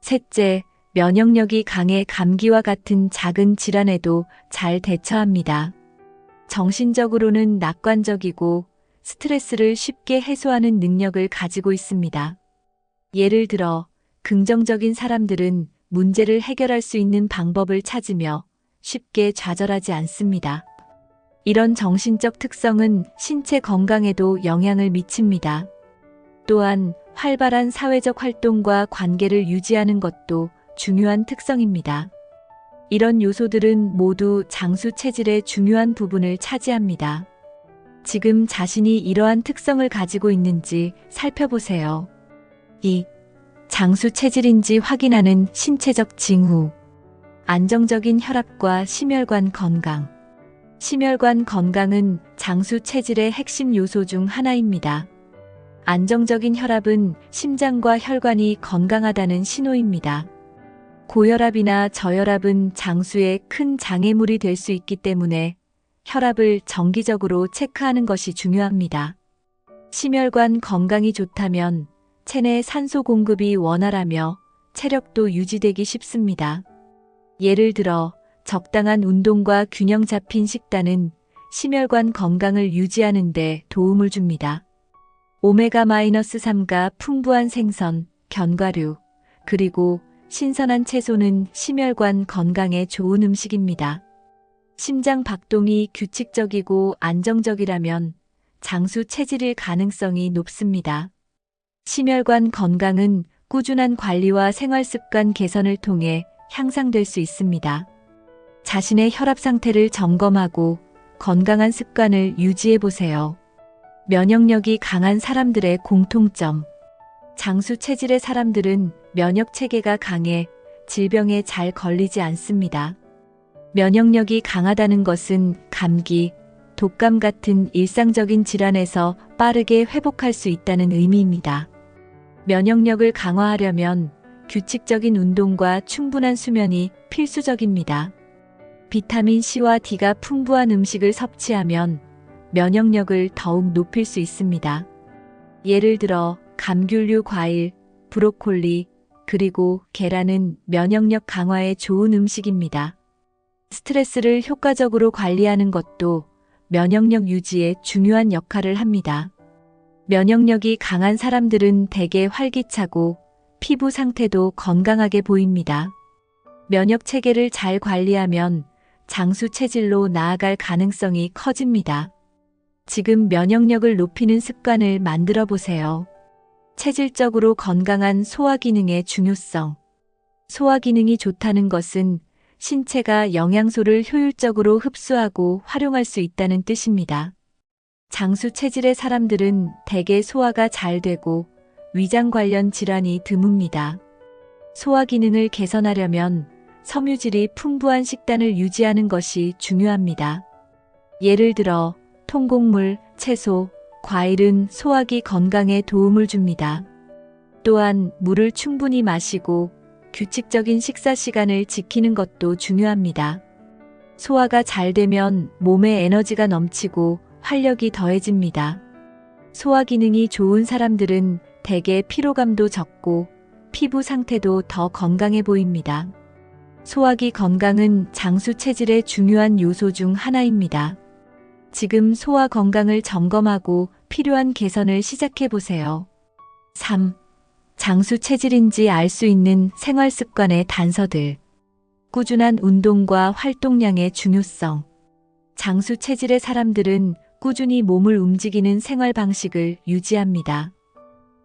셋째, 면역력이 강해 감기와 같은 작은 질환에도 잘 대처합니다. 정신적으로는 낙관적이고 스트레스를 쉽게 해소하는 능력을 가지고 있습니다. 예를 들어 긍정적인 사람들은 문제를 해결할 수 있는 방법을 찾으며 쉽게 좌절하지 않습니다. 이런 정신적 특성은 신체 건강에도 영향을 미칩니다. 또한 활발한 사회적 활동과 관계를 유지하는 것도 중요한 특성입니다. 이런 요소들은 모두 장수 체질의 중요한 부분을 차지합니다. 지금 자신이 이러한 특성을 가지고 있는지 살펴보세요. 2. 장수 체질인지 확인하는 신체적 징후. 안정적인 혈압과 심혈관 건강. 심혈관 건강은 장수 체질의 핵심 요소 중 하나입니다. 안정적인 혈압은 심장과 혈관이 건강하다는 신호입니다. 고혈압이나 저혈압은 장수에 큰 장애물이 될 수 있기 때문에 혈압을 정기적으로 체크하는 것이 중요합니다. 심혈관 건강이 좋다면 체내 산소 공급이 원활하며 체력도 유지되기 쉽습니다. 예를 들어 적당한 운동과 균형 잡힌 식단은 심혈관 건강을 유지하는 데 도움을 줍니다. 오메가-3가 풍부한 생선, 견과류, 그리고 신선한 채소는 심혈관 건강에 좋은 음식입니다. 심장 박동이 규칙적이고 안정적이라면 장수 체질일 가능성이 높습니다. 심혈관 건강은 꾸준한 관리와 생활 습관 개선을 통해 향상될 수 있습니다. 자신의 혈압 상태를 점검하고 건강한 습관을 유지해 보세요. 면역력이 강한 사람들의 공통점. 장수 체질의 사람들은 면역 체계가 강해 질병에 잘 걸리지 않습니다. 면역력이 강하다는 것은 감기, 독감 같은 일상적인 질환에서 빠르게 회복할 수 있다는 의미입니다. 면역력을 강화하려면 규칙적인 운동과 충분한 수면이 필수적입니다. 비타민 C와 D가 풍부한 음식을 섭취하면 면역력을 더욱 높일 수 있습니다. 예를 들어 감귤류 과일, 브로콜리, 그리고 계란은 면역력 강화에 좋은 음식입니다. 스트레스를 효과적으로 관리하는 것도 면역력 유지에 중요한 역할을 합니다. 면역력이 강한 사람들은 대개 활기차고 피부 상태도 건강하게 보입니다. 면역 체계를 잘 관리하면 장수 체질로 나아갈 가능성이 커집니다. 지금 면역력을 높이는 습관을 만들어 보세요. 체질적으로 건강한 소화 기능의 중요성. 소화 기능이 좋다는 것은 신체가 영양소를 효율적으로 흡수하고 활용할 수 있다는 뜻입니다. 장수 체질의 사람들은 대개 소화가 잘 되고 위장 관련 질환이 드뭅니다. 소화 기능을 개선하려면 섬유질이 풍부한 식단을 유지하는 것이 중요합니다. 예를 들어 통곡물, 채소, 과일은 소화기 건강에 도움을 줍니다. 또한 물을 충분히 마시고 규칙적인 식사 시간을 지키는 것도 중요합니다. 소화가 잘 되면 몸에 에너지가 넘치고 활력이 더해집니다. 소화 기능이 좋은 사람들은 대개 피로감도 적고 피부 상태도 더 건강해 보입니다. 소화기 건강은 장수 체질의 중요한 요소 중 하나입니다. 지금 소화 건강을 점검하고 필요한 개선을 시작해 보세요. 3. 장수 체질인지 알 수 있는 생활 습관의 단서들. 꾸준한 운동과 활동량의 중요성. 장수 체질의 사람들은 꾸준히 몸을 움직이는 생활 방식을 유지합니다.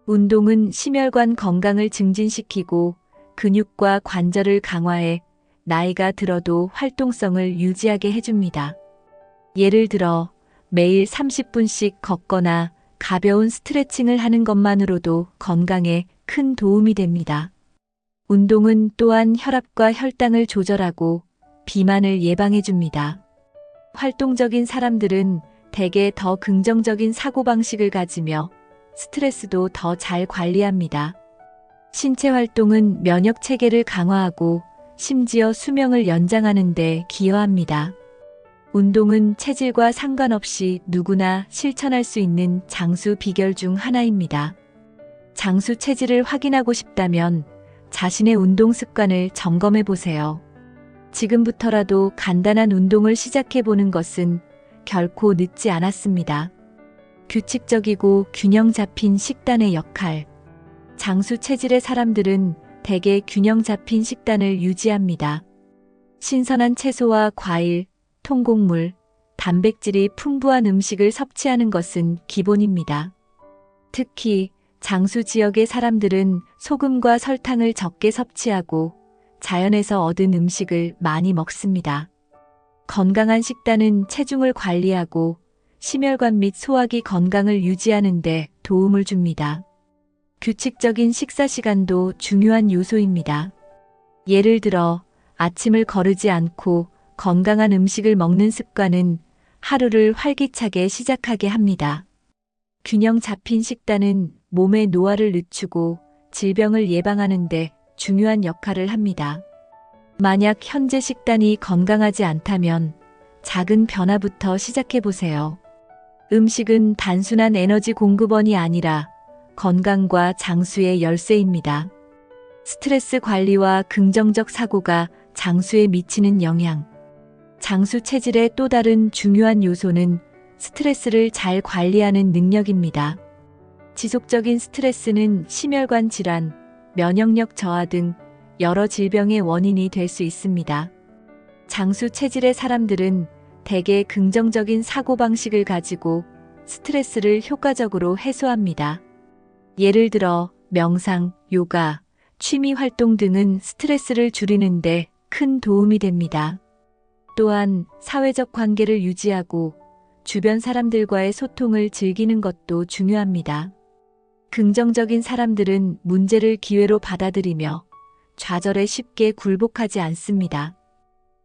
운동은 심혈관 건강을 증진시키고 근육과 관절을 강화해 나이가 들어도 활동성을 유지하게 해줍니다. 예를 들어 매일 30분씩 걷거나 가벼운 스트레칭을 하는 것만으로도 건강에 큰 도움이 됩니다. 운동은 또한 혈압과 혈당을 조절하고 비만을 예방해줍니다. 활동적인 사람들은 대개 더 긍정적인 사고방식을 가지며 스트레스도 더 잘 관리합니다. 신체 활동은 면역 체계를 강화하고 심지어 수명을 연장하는 데 기여합니다. 운동은 체질과 상관없이 누구나 실천할 수 있는 장수 비결 중 하나입니다. 장수 체질을 확인하고 싶다면 자신의 운동 습관을 점검해 보세요. 지금부터라도 간단한 운동을 시작해 보는 것은 결코 늦지 않았습니다. 규칙적이고 균형 잡힌 식단의 역할. 장수 체질의 사람들은 대개 균형 잡힌 식단을 유지합니다. 신선한 채소와 과일, 통곡물, 단백질이 풍부한 음식을 섭취하는 것은 기본입니다. 특히 장수 지역의 사람들은 소금과 설탕을 적게 섭취하고 자연에서 얻은 음식을 많이 먹습니다. 건강한 식단은 체중을 관리하고 심혈관 및 소화기 건강을 유지하는 데 도움을 줍니다. 규칙적인 식사 시간도 중요한 요소입니다. 예를 들어 아침을 거르지 않고 건강한 음식을 먹는 습관은 하루를 활기차게 시작하게 합니다. 균형 잡힌 식단은 몸의 노화를 늦추고 질병을 예방하는 데 중요한 역할을 합니다. 만약 현재 식단이 건강하지 않다면 작은 변화부터 시작해 보세요. 음식은 단순한 에너지 공급원이 아니라 건강과 장수의 열쇠입니다. 스트레스 관리와 긍정적 사고가 장수에 미치는 영향. 장수 체질의 또 다른 중요한 요소는 스트레스를 잘 관리하는 능력입니다. 지속적인 스트레스는 심혈관 질환, 면역력 저하 등 여러 질병의 원인이 될 수 있습니다. 장수 체질의 사람들은 대개 긍정적인 사고방식을 가지고 스트레스를 효과적으로 해소합니다. 예를 들어 명상, 요가, 취미 활동 등은 스트레스를 줄이는데 큰 도움이 됩니다. 또한 사회적 관계를 유지하고 주변 사람들과의 소통을 즐기는 것도 중요합니다. 긍정적인 사람들은 문제를 기회로 받아들이며 좌절에 쉽게 굴복하지 않습니다.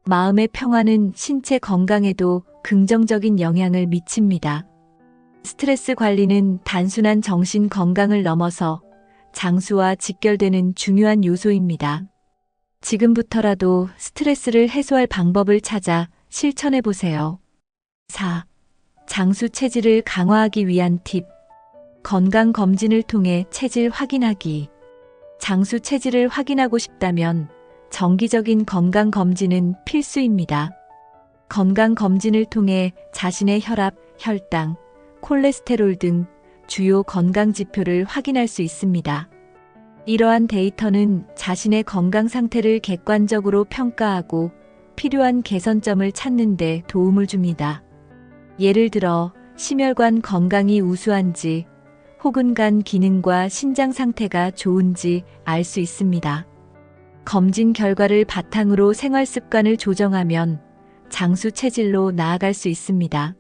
마음의 평화는 신체 건강에도 긍정적인 영향을 미칩니다. 스트레스 관리는 단순한 정신 건강을 넘어서 장수와 직결되는 중요한 요소입니다. 지금부터라도 스트레스를 해소할 방법을 찾아 실천해 보세요. 4. 장수 체질을 강화하기 위한 팁. 건강 검진을 통해 체질 확인하기. 장수 체질을 확인하고 싶다면 정기적인 건강 검진은 필수입니다. 건강 검진을 통해 자신의 혈압, 혈당, 콜레스테롤 등 주요 건강 지표를 확인할 수 있습니다. 이러한 데이터는 자신의 건강 상태를 객관적으로 평가하고 필요한 개선점을 찾는 데 도움을 줍니다. 예를 들어 심혈관 건강이 우수한지 혹은 간 기능과 신장 상태가 좋은지 알 수 있습니다. 검진 결과를 바탕으로 생활 습관을 조정하면 장수 체질로 나아갈 수 있습니다.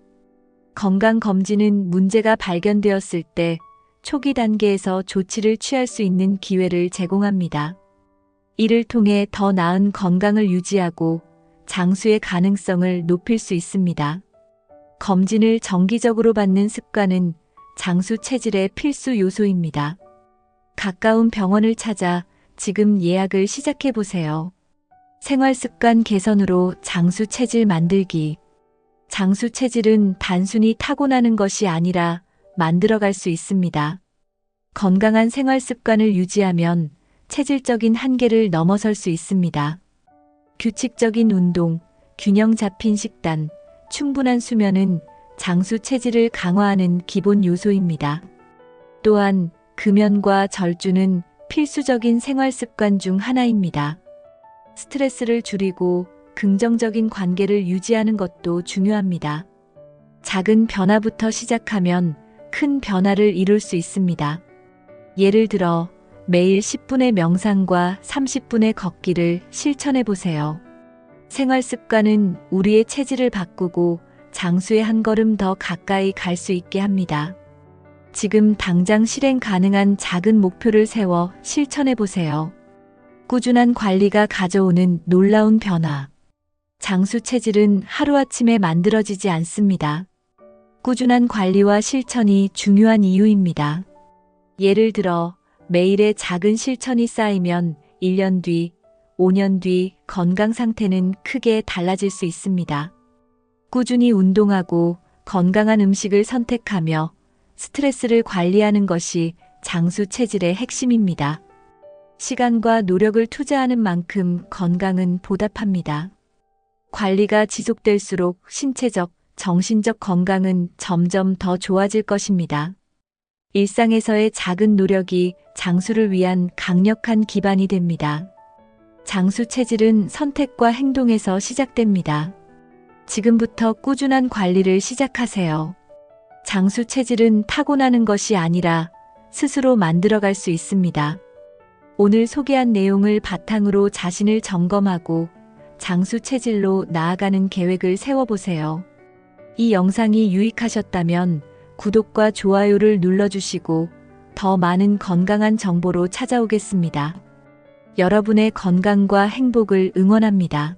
건강 검진은 문제가 발견되었을 때 초기 단계에서 조치를 취할 수 있는 기회를 제공합니다. 이를 통해 더 나은 건강을 유지하고 장수의 가능성을 높일 수 있습니다. 검진을 정기적으로 받는 습관은 장수 체질의 필수 요소입니다. 가까운 병원을 찾아 지금 예약을 시작해 보세요. 생활 습관 개선으로 장수 체질 만들기. 장수 체질은 단순히 타고나는 것이 아니라 만들어갈 수 있습니다. 건강한 생활 습관을 유지하면 체질적인 한계를 넘어설 수 있습니다. 규칙적인 운동, 균형 잡힌 식단, 충분한 수면은 장수 체질을 강화하는 기본 요소입니다. 또한 금연과 절주는 필수적인 생활 습관 중 하나입니다. 스트레스를 줄이고 긍정적인 관계를 유지하는 것도 중요합니다. 작은 변화부터 시작하면 큰 변화를 이룰 수 있습니다. 예를 들어 매일 10분의 명상과 30분의 걷기를 실천해 보세요. 생활 습관은 우리의 체질을 바꾸고 장수에 한 걸음 더 가까이 갈 수 있게 합니다. 지금 당장 실행 가능한 작은 목표를 세워 실천해 보세요. 꾸준한 관리가 가져오는 놀라운 변화. 장수 체질은 하루아침에 만들어지지 않습니다. 꾸준한 관리와 실천이 중요한 이유입니다. 예를 들어 매일의 작은 실천이 쌓이면 1년 뒤, 5년 뒤 건강 상태는 크게 달라질 수 있습니다. 꾸준히 운동하고 건강한 음식을 선택하며 스트레스를 관리하는 것이 장수 체질의 핵심입니다. 시간과 노력을 투자하는 만큼 건강은 보답합니다. 관리가 지속될수록 신체적, 정신적 건강은 점점 더 좋아질 것입니다. 일상에서의 작은 노력이 장수를 위한 강력한 기반이 됩니다. 장수 체질은 선택과 행동에서 시작됩니다. 지금부터 꾸준한 관리를 시작하세요. 장수 체질은 타고나는 것이 아니라 스스로 만들어갈 수 있습니다. 오늘 소개한 내용을 바탕으로 자신을 점검하고 장수 체질로 나아가는 계획을 세워보세요. 이 영상이 유익하셨다면 구독과 좋아요를 눌러주시고 더 많은 건강한 정보로 찾아오겠습니다. 여러분의 건강과 행복을 응원합니다.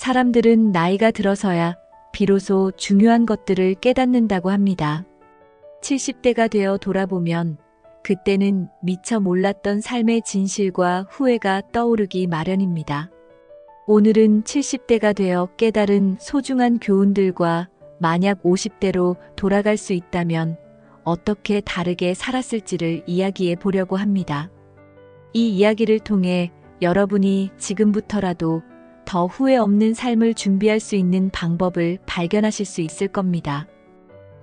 사람들은 나이가 들어서야 비로소 중요한 것들을 깨닫는다고 합니다. 70대가 되어 돌아보면 그때는 미처 몰랐던 삶의 진실과 후회가 떠오르기 마련입니다. 오늘은 70대가 되어 깨달은 소중한 교훈들과 만약 50대로 돌아갈 수 있다면 어떻게 다르게 살았을지를 이야기해 보려고 합니다. 이 이야기를 통해 여러분이 지금부터라도 더 후회 없는 삶을 준비할 수 있는 방법을 발견하실 수 있을 겁니다.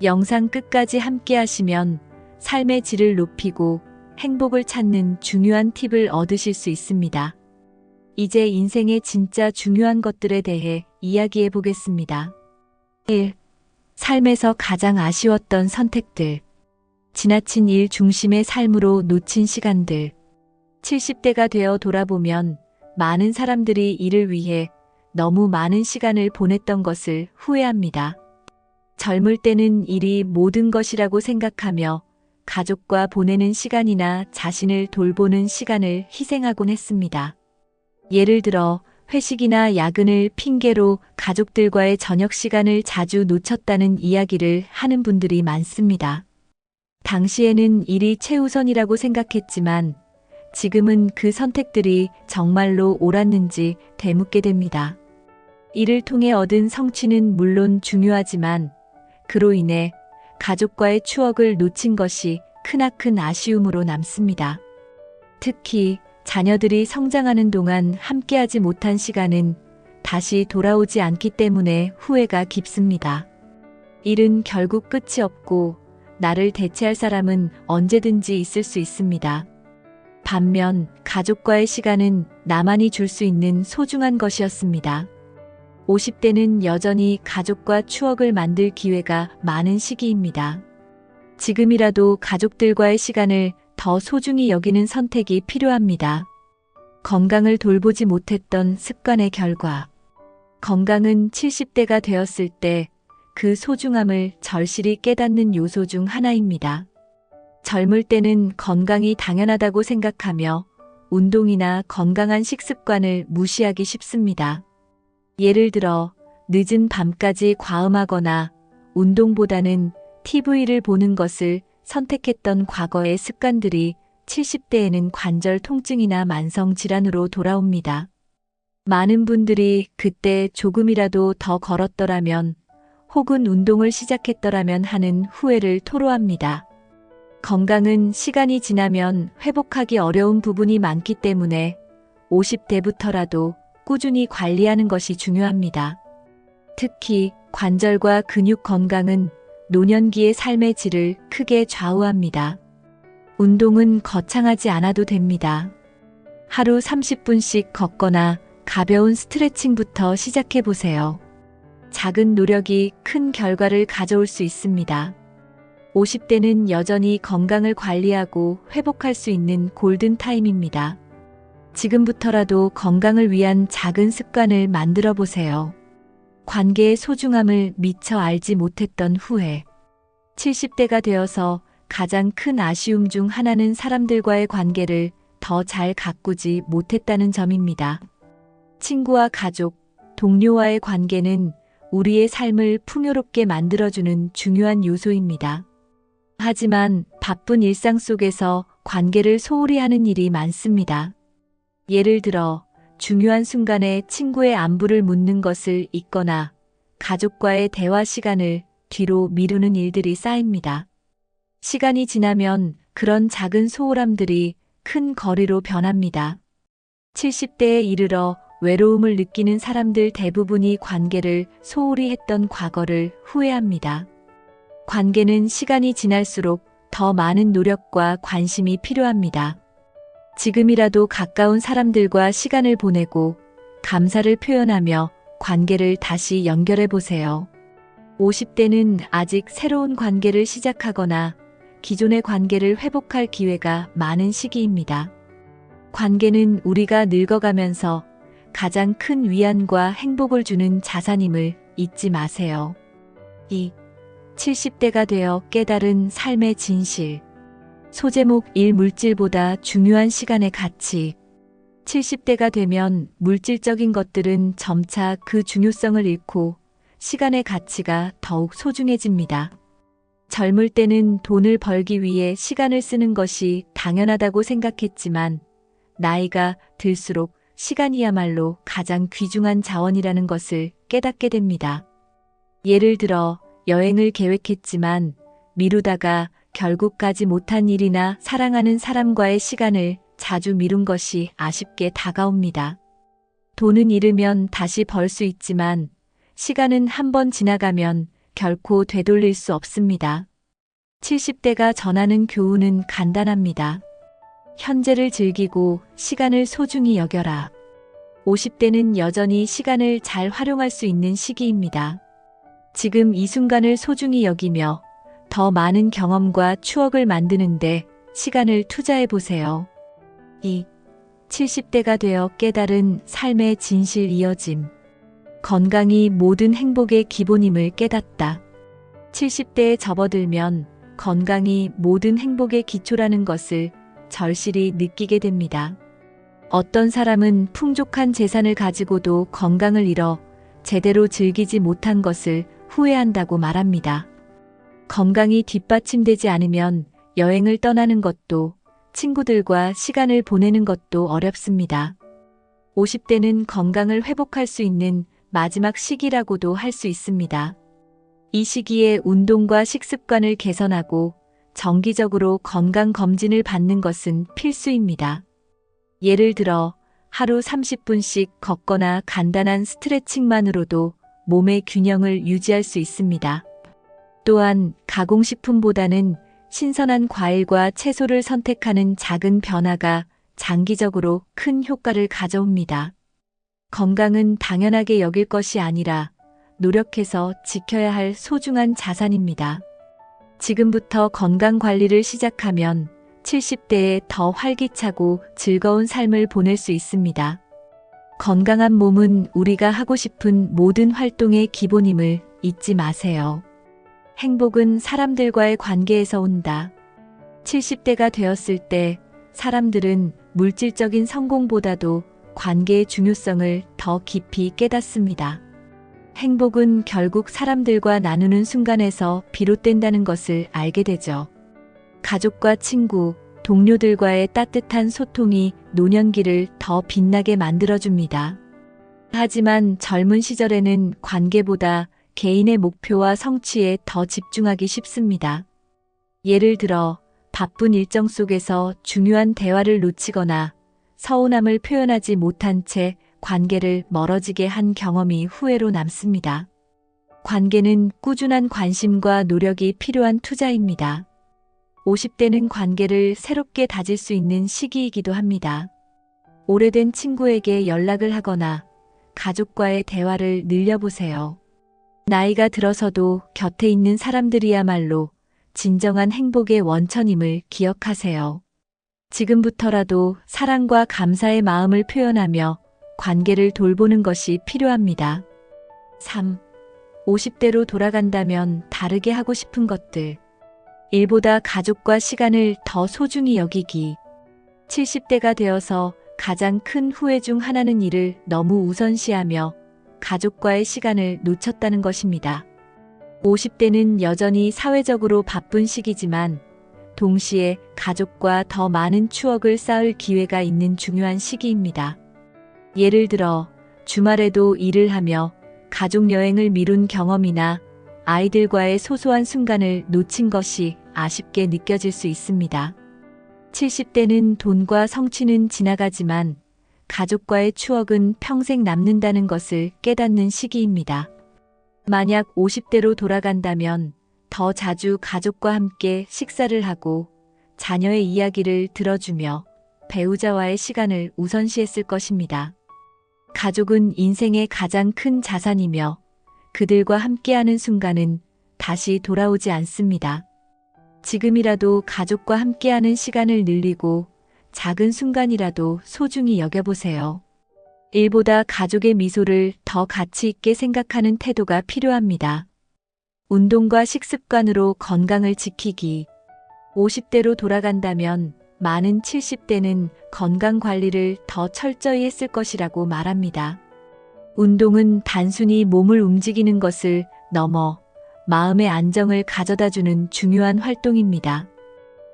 영상 끝까지 함께 하시면 삶의 질을 높이고 행복을 찾는 중요한 팁을 얻으실 수 있습니다. 이제 인생의 진짜 중요한 것들에 대해 이야기해 보겠습니다. 1. 삶에서 가장 아쉬웠던 선택들. 지나친 일 중심의 삶으로 놓친 시간들. 70대가 되어 돌아보면 많은 사람들이 일을 위해 너무 많은 시간을 보냈던 것을 후회합니다. 젊을 때는 일이 모든 것이라고 생각하며 가족과 보내는 시간이나 자신을 돌보는 시간을 희생하곤 했습니다. 예를 들어 회식이나 야근을 핑계로 가족들과의 저녁 시간을 자주 놓쳤다는 이야기를 하는 분들이 많습니다. 당시에는 일이 최우선이라고 생각했지만 지금은 그 선택들이 정말로 옳았는지 되묻게 됩니다. 이를 통해 얻은 성취는 물론 중요하지만 그로 인해 가족과의 추억을 놓친 것이 크나큰 아쉬움으로 남습니다. 특히 자녀들이 성장하는 동안 함께하지 못한 시간은 다시 돌아오지 않기 때문에 후회가 깊습니다. 일은 결국 끝이 없고 나를 대체할 사람은 언제든지 있을 수 있습니다. 반면 가족과의 시간은 나만이 줄 수 있는 소중한 것이었습니다. 50대는 여전히 가족과 추억을 만들 기회가 많은 시기입니다. 지금이라도 가족들과의 시간을 더 소중히 여기는 선택이 필요합니다. 건강을 돌보지 못했던 습관의 결과. 건강은 70대가 되었을 때 그 소중함을 절실히 깨닫는 요소 중 하나입니다. 젊을 때는 건강이 당연하다고 생각하며 운동이나 건강한 식습관을 무시하기 쉽습니다. 예를 들어 늦은 밤까지 과음하거나 운동보다는 TV를 보는 것을 선택했던 과거의 습관들이 70대에는 관절 통증이나 만성 질환으로 돌아옵니다. 많은 분들이 그때 조금이라도 더 걸었더라면 혹은 운동을 시작했더라면 하는 후회를 토로합니다. 건강은 시간이 지나면 회복하기 어려운 부분이 많기 때문에 50대부터라도 꾸준히 관리하는 것이 중요합니다. 특히 관절과 근육 건강은 노년기의 삶의 질을 크게 좌우합니다. 운동은 거창하지 않아도 됩니다. 하루 30분씩 걷거나 가벼운 스트레칭부터 시작해 보세요. 작은 노력이 큰 결과를 가져올 수 있습니다. 50대는 여전히 건강을 관리하고 회복할 수 있는 골든타임입니다. 지금부터라도 건강을 위한 작은 습관을 만들어 보세요. 관계의 소중함을 미처 알지 못했던 후에 70대가 되어서 가장 큰 아쉬움 중 하나는 사람들과의 관계를 더 잘 가꾸지 못했다는 점입니다. 친구와 가족, 동료와의 관계는 우리의 삶을 풍요롭게 만들어주는 중요한 요소입니다. 하지만 바쁜 일상 속에서 관계를 소홀히 하는 일이 많습니다. 예를 들어 중요한 순간에 친구의 안부를 묻는 것을 잊거나 가족과의 대화 시간을 뒤로 미루는 일들이 쌓입니다. 시간이 지나면 그런 작은 소홀함들이 큰 거리로 변합니다. 70대에 이르러 외로움을 느끼는 사람들 대부분이 관계를 소홀히 했던 과거를 후회합니다. 관계는 시간이 지날수록 더 많은 노력과 관심이 필요합니다. 지금이라도 가까운 사람들과 시간을 보내고 감사를 표현하며 관계를 다시 연결해 보세요. 50대는 아직 새로운 관계를 시작하거나 기존의 관계를 회복할 기회가 많은 시기입니다. 관계는 우리가 늙어가면서 가장 큰 위안과 행복을 주는 자산임을 잊지 마세요. 2. 70대가 되어 깨달은 삶의 진실. 소제목 1. 물질보다 중요한 시간의 가치. 70대가 되면 물질적인 것들은 점차 그 중요성을 잃고 시간의 가치가 더욱 소중해집니다. 젊을 때는 돈을 벌기 위해 시간을 쓰는 것이 당연하다고 생각했지만 나이가 들수록 시간이야말로 가장 귀중한 자원이라는 것을 깨닫게 됩니다. 예를 들어 여행을 계획했지만 미루다가 결국 가지 못한 일이나 사랑하는 사람과의 시간을 자주 미룬 것이 아쉽게 다가옵니다. 돈은 잃으면 다시 벌 수 있지만 시간은 한번 지나가면 결코 되돌릴 수 없습니다. 70대가 전하는 교훈은 간단합니다. 현재를 즐기고 시간을 소중히 여겨라. 50대는 여전히 시간을 잘 활용할 수 있는 시기입니다. 지금 이 순간을 소중히 여기며 더 많은 경험과 추억을 만드는데 시간을 투자해 보세요. 2. 70대가 되어 깨달은 삶의 진실 이어짐. 건강이 모든 행복의 기본임을 깨닫다. 70대에 접어들면 건강이 모든 행복의 기초라는 것을 절실히 느끼게 됩니다. 어떤 사람은 풍족한 재산을 가지고도 건강을 잃어 제대로 즐기지 못한 것을 후회한다고 말합니다. 건강이 뒷받침되지 않으면 여행을 떠나는 것도 친구들과 시간을 보내는 것도 어렵습니다. 50대는 건강을 회복할 수 있는 마지막 시기라고도 할 수 있습니다. 이 시기에 운동과 식습관을 개선하고 정기적으로 건강검진을 받는 것은 필수입니다. 예를 들어 하루 30분씩 걷거나 간단한 스트레칭만으로도 몸의 균형을 유지할 수 있습니다. 또한 가공식품보다는 신선한 과일과 채소를 선택하는 작은 변화가 장기적으로 큰 효과를 가져옵니다. 건강은 당연하게 여길 것이 아니라 노력해서 지켜야 할 소중한 자산입니다. 지금부터 건강 관리를 시작하면 70대에 더 활기차고 즐거운 삶을 보낼 수 있습니다. 건강한 몸은 우리가 하고 싶은 모든 활동의 기본임을 잊지 마세요. 행복은 사람들과의 관계에서 온다. 70대가 되었을 때 사람들은 물질적인 성공보다도 관계의 중요성을 더 깊이 깨닫습니다. 행복은 결국 사람들과 나누는 순간에서 비롯된다는 것을 알게 되죠. 가족과 친구, 동료들과의 따뜻한 소통이 노년기를 더 빛나게 만들어줍니다. 하지만 젊은 시절에는 관계보다 개인의 목표와 성취에 더 집중하기 쉽습니다. 예를 들어 바쁜 일정 속에서 중요한 대화를 놓치거나 서운함을 표현하지 못한 채 관계를 멀어지게 한 경험이 후회로 남습니다. 관계는 꾸준한 관심과 노력이 필요한 투자입니다. 50대는 관계를 새롭게 다질 수 있는 시기이기도 합니다. 오래된 친구에게 연락을 하거나 가족과의 대화를 늘려보세요. 나이가 들어서도 곁에 있는 사람들이야말로 진정한 행복의 원천임을 기억하세요. 지금부터라도 사랑과 감사의 마음을 표현하며 관계를 돌보는 것이 필요합니다. 3. 50대로 돌아간다면 다르게 하고 싶은 것들. 일보다 가족과 시간을 더 소중히 여기기. 70대가 되어서 가장 큰 후회 중 하나는 일을 너무 우선시하며 가족과의 시간을 놓쳤다는 것입니다. 50대는 여전히 사회적으로 바쁜 시기지만 동시에 가족과 더 많은 추억을 쌓을 기회가 있는 중요한 시기입니다. 예를 들어 주말에도 일을 하며 가족 여행을 미룬 경험이나 아이들과의 소소한 순간을 놓친 것이 아쉽게 느껴질 수 있습니다. 70대는 돈과 성취는 지나가지만 가족과의 추억은 평생 남는다는 것을 깨닫는 시기입니다. 만약 50대로 돌아간다면 더 자주 가족과 함께 식사를 하고 자녀의 이야기를 들어주며 배우자와의 시간을 우선시했을 것입니다. 가족은 인생의 가장 큰 자산이며 그들과 함께하는 순간은 다시 돌아오지 않습니다. 지금이라도 가족과 함께하는 시간을 늘리고 작은 순간이라도 소중히 여겨보세요. 일보다 가족의 미소를 더 가치 있게 생각하는 태도가 필요합니다. 운동과 식습관으로 건강을 지키기. 50대로 돌아간다면 많은 70대는 건강 관리를 더 철저히 했을 것이라고 말합니다. 운동은 단순히 몸을 움직이는 것을 넘어 마음의 안정을 가져다주는 중요한 활동입니다.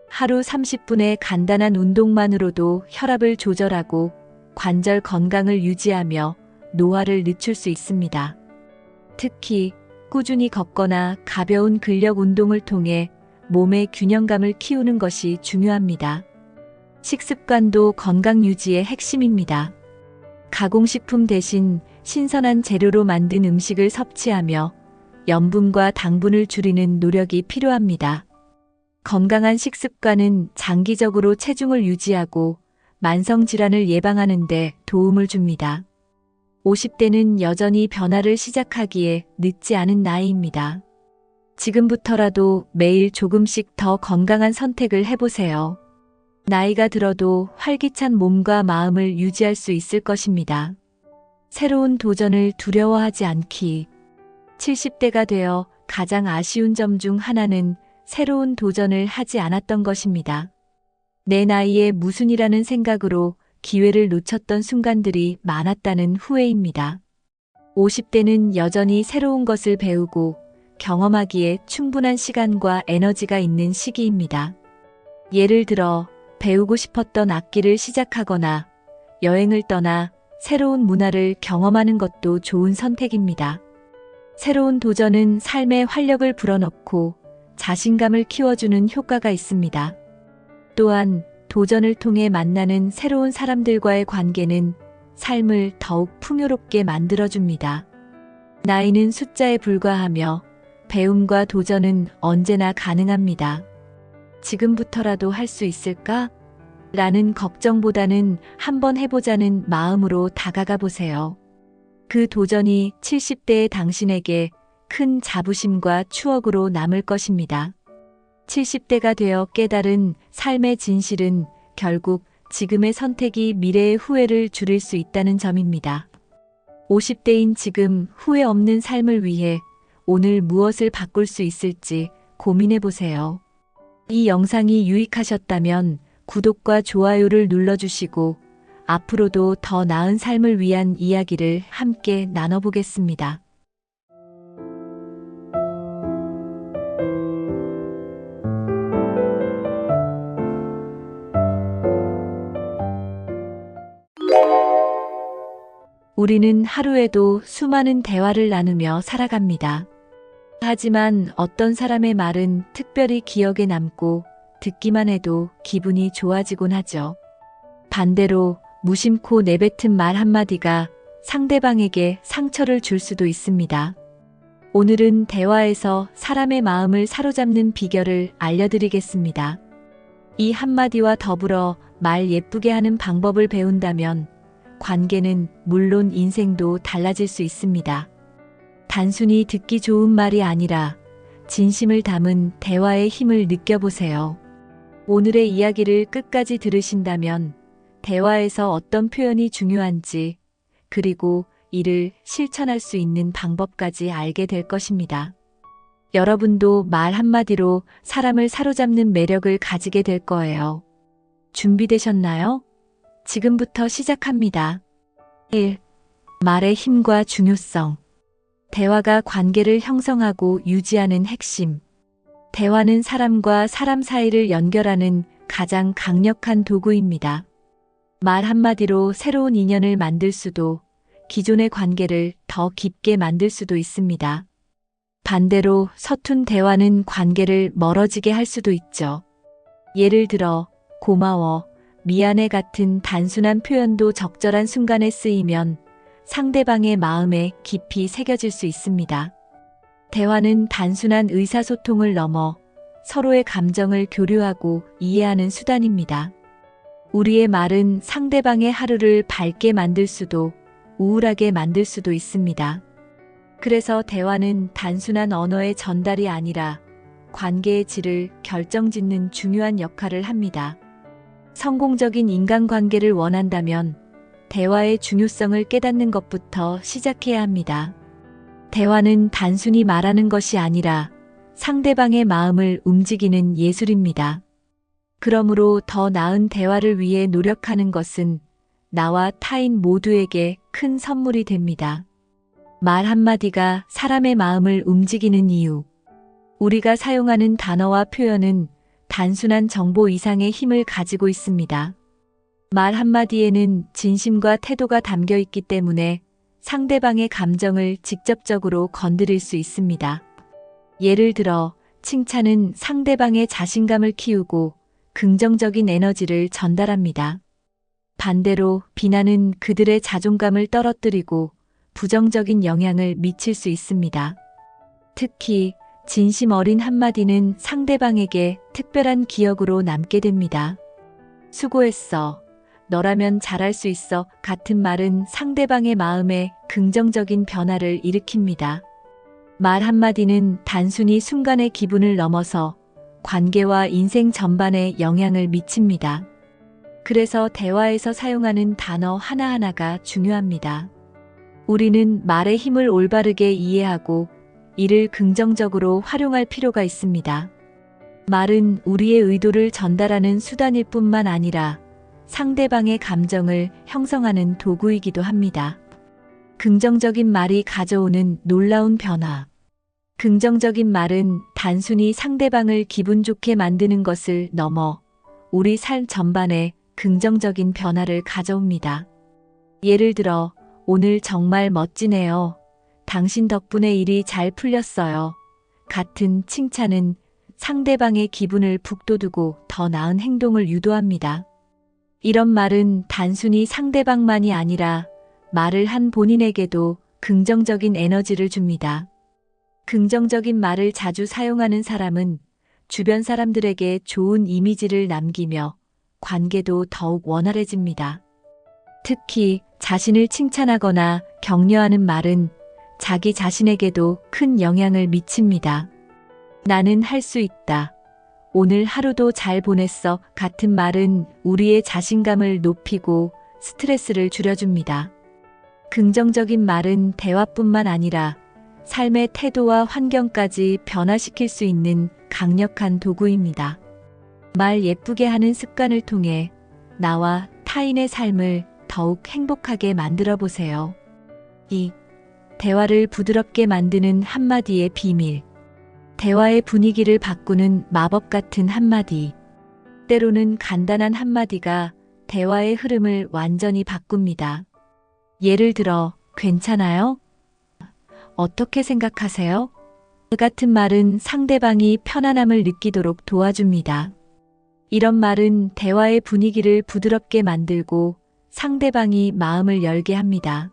하루 30분의 간단한 운동만으로도 혈압을 조절하고 관절 건강을 유지하며 노화를 늦출 수 있습니다. 특히 꾸준히 걷거나 가벼운 근력 운동을 통해 몸의 균형감을 키우는 것이 중요합니다. 식습관도 건강 유지의 핵심입니다. 가공식품 대신 신선한 재료로 만든 음식을 섭취하며 염분과 당분을 줄이는 노력이 필요합니다. 건강한 식습관은 장기적으로 체중을 유지하고 만성질환을 예방하는 데 도움을 줍니다. 50대는 여전히 변화를 시작하기에 늦지 않은 나이입니다. 지금부터라도 매일 조금씩 더 건강한 선택을 해보세요. 나이가 들어도 활기찬 몸과 마음을 유지할 수 있을 것입니다. 새로운 도전을 두려워하지 않기. 70대가 되어 가장 아쉬운 점 중 하나는 새로운 도전을 하지 않았던 것입니다. 내 나이에 무슨이라는 생각으로 기회를 놓쳤던 순간들이 많았다는 후회입니다. 50대는 여전히 새로운 것을 배우고 경험하기에 충분한 시간과 에너지가 있는 시기입니다. 예를 들어 배우고 싶었던 악기를 시작하거나 여행을 떠나 새로운 문화를 경험하는 것도 좋은 선택입니다. 새로운 도전은 삶에 활력을 불어넣고 자신감을 키워주는 효과가 있습니다. 또한 도전을 통해 만나는 새로운 사람들과의 관계는 삶을 더욱 풍요롭게 만들어줍니다. 나이는 숫자에 불과하며 배움과 도전은 언제나 가능합니다. 지금부터라도 할 수 있을까? 라는 걱정보다는 한번 해보자는 마음으로 다가가 보세요. 그 도전이 70대의 당신에게 큰 자부심과 추억으로 남을 것입니다. 70대가 되어 깨달은 삶의 진실은 결국 지금의 선택이 미래의 후회를 줄일 수 있다는 점입니다. 50대인 지금 후회 없는 삶을 위해 오늘 무엇을 바꿀 수 있을지 고민해 보세요. 이 영상이 유익하셨다면 구독과 좋아요를 눌러주시고 앞으로도 더 나은 삶을 위한 이야기를 함께 나눠보겠습니다. 우리는 하루에도 수많은 대화를 나누며 살아갑니다. 하지만 어떤 사람의 말은 특별히 기억에 남고 듣기만 해도 기분이 좋아지곤 하죠. 반대로 무심코 내뱉은 말 한마디가 상대방에게 상처를 줄 수도 있습니다. 오늘은 대화에서 사람의 마음을 사로잡는 비결을 알려드리겠습니다. 이 한마디와 더불어 말 예쁘게 하는 방법을 배운다면 관계는 물론 인생도 달라질 수 있습니다. 단순히 듣기 좋은 말이 아니라 진심을 담은 대화의 힘을 느껴보세요. 오늘의 이야기를 끝까지 들으신다면 대화에서 어떤 표현이 중요한지 그리고 이를 실천할 수 있는 방법까지 알게 될 것입니다. 여러분도 말 한마디로 사람을 사로잡는 매력을 가지게 될 거예요. 준비되셨나요? 지금부터 시작합니다. 1. 말의 힘과 중요성. 대화가 관계를 형성하고 유지하는 핵심. 대화는 사람과 사람 사이를 연결하는 가장 강력한 도구입니다. 말 한마디로 새로운 인연을 만들 수도, 기존의 관계를 더 깊게 만들 수도 있습니다. 반대로 서툰 대화는 관계를 멀어지게 할 수도 있죠. 예를 들어, 고마워, 미안해 같은 단순한 표현도 적절한 순간에 쓰이면 상대방의 마음에 깊이 새겨질 수 있습니다. 대화는 단순한 의사소통을 넘어 서로의 감정을 교류하고 이해하는 수단입니다. 우리의 말은 상대방의 하루를 밝게 만들 수도 우울하게 만들 수도 있습니다. 그래서 대화는 단순한 언어의 전달이 아니라 관계의 질을 결정짓는 중요한 역할을 합니다. 성공적인 인간관계를 원한다면 대화의 중요성을 깨닫는 것부터 시작해야 합니다. 대화는 단순히 말하는 것이 아니라 상대방의 마음을 움직이는 예술입니다. 그러므로 더 나은 대화를 위해 노력하는 것은 나와 타인 모두에게 큰 선물이 됩니다. 말 한마디가 사람의 마음을 움직이는 이유. 우리가 사용하는 단어와 표현은 단순한 정보 이상의 힘을 가지고 있습니다. 말 한마디에는 진심과 태도가 담겨 있기 때문에 상대방의 감정을 직접적으로 건드릴 수 있습니다. 예를 들어, 칭찬은 상대방의 자신감을 키우고 긍정적인 에너지를 전달합니다. 반대로 비난은 그들의 자존감을 떨어뜨리고 부정적인 영향을 미칠 수 있습니다. 특히 진심 어린 한마디는 상대방에게 특별한 기억으로 남게 됩니다. 수고했어. 너라면 잘할 수 있어. 같은 말은 상대방의 마음에 긍정적인 변화를 일으킵니다. 말 한마디는 단순히 순간의 기분을 넘어서 관계와 인생 전반에 영향을 미칩니다. 그래서 대화에서 사용하는 단어 하나하나가 중요합니다. 우리는 말의 힘을 올바르게 이해하고 이를 긍정적으로 활용할 필요가 있습니다. 말은 우리의 의도를 전달하는 수단일 뿐만 아니라 상대방의 감정을 형성하는 도구이기도 합니다. 긍정적인 말이 가져오는 놀라운 변화. 긍정적인 말은 단순히 상대방을 기분 좋게 만드는 것을 넘어 우리 삶 전반에 긍정적인 변화를 가져옵니다. 예를 들어, 오늘 정말 멋지네요. 당신 덕분에 일이 잘 풀렸어요. 같은 칭찬은 상대방의 기분을 북돋우고 더 나은 행동을 유도합니다. 이런 말은 단순히 상대방만이 아니라 말을 한 본인에게도 긍정적인 에너지를 줍니다. 긍정적인 말을 자주 사용하는 사람은 주변 사람들에게 좋은 이미지를 남기며 관계도 더욱 원활해집니다. 특히 자신을 칭찬하거나 격려하는 말은 자기 자신에게도 큰 영향을 미칩니다. 나는 할 수 있다. 오늘 하루도 잘 보냈어. 같은 말은 우리의 자신감을 높이고 스트레스를 줄여줍니다. 긍정적인 말은 대화뿐만 아니라 삶의 태도와 환경까지 변화시킬 수 있는 강력한 도구입니다. 말 예쁘게 하는 습관을 통해 나와 타인의 삶을 더욱 행복하게 만들어 보세요. 2. 대화를 부드럽게 만드는 한마디의 비밀. 대화의 분위기를 바꾸는 마법 같은 한마디. 때로는 간단한 한마디가 대화의 흐름을 완전히 바꿉니다. 예를 들어, 괜찮아요? 어떻게 생각하세요? 같은 말은 상대방이 편안함을 느끼도록 도와줍니다. 이런 말은 대화의 분위기를 부드럽게 만들고 상대방이 마음을 열게 합니다.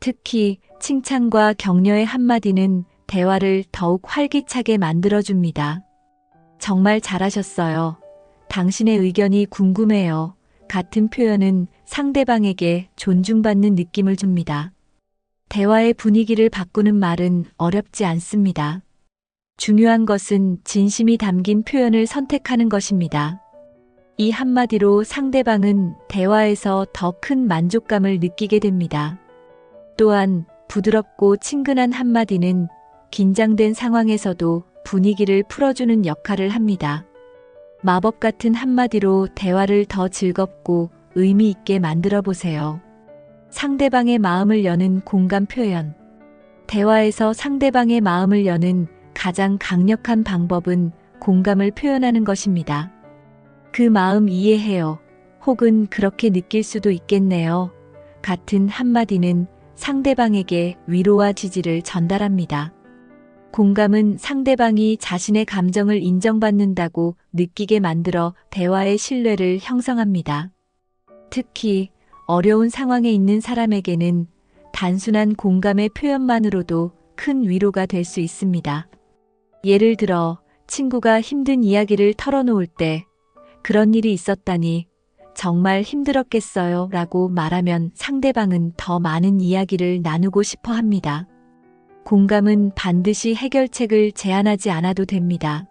특히 칭찬과 격려의 한마디는 대화를 더욱 활기차게 만들어줍니다. 정말 잘하셨어요. 당신의 의견이 궁금해요. 같은 표현은 상대방에게 존중받는 느낌을 줍니다. 대화의 분위기를 바꾸는 말은 어렵지 않습니다. 중요한 것은 진심이 담긴 표현을 선택하는 것입니다. 이 한마디로 상대방은 대화에서 더 큰 만족감을 느끼게 됩니다. 또한 부드럽고 친근한 한마디는 긴장된 상황에서도 분위기를 풀어주는 역할을 합니다. 마법 같은 한마디로 대화를 더 즐겁고 의미 있게 만들어 보세요. 상대방의 마음을 여는 공감 표현. 대화에서 상대방의 마음을 여는 가장 강력한 방법은 공감을 표현하는 것입니다. 그 마음 이해해요. 혹은 그렇게 느낄 수도 있겠네요. 같은 한마디는 상대방에게 위로와 지지를 전달합니다. 공감은 상대방이 자신의 감정을 인정받는다고 느끼게 만들어 대화의 신뢰를 형성합니다. 특히 어려운 상황에 있는 사람에게는 단순한 공감의 표현만으로도 큰 위로가 될 수 있습니다. 예를 들어 친구가 힘든 이야기를 털어놓을 때 그런 일이 있었다니 정말 힘들었겠어요 라고 말하면 상대방은 더 많은 이야기를 나누고 싶어 합니다. 공감은 반드시 해결책을 제안하지 않아도 됩니다.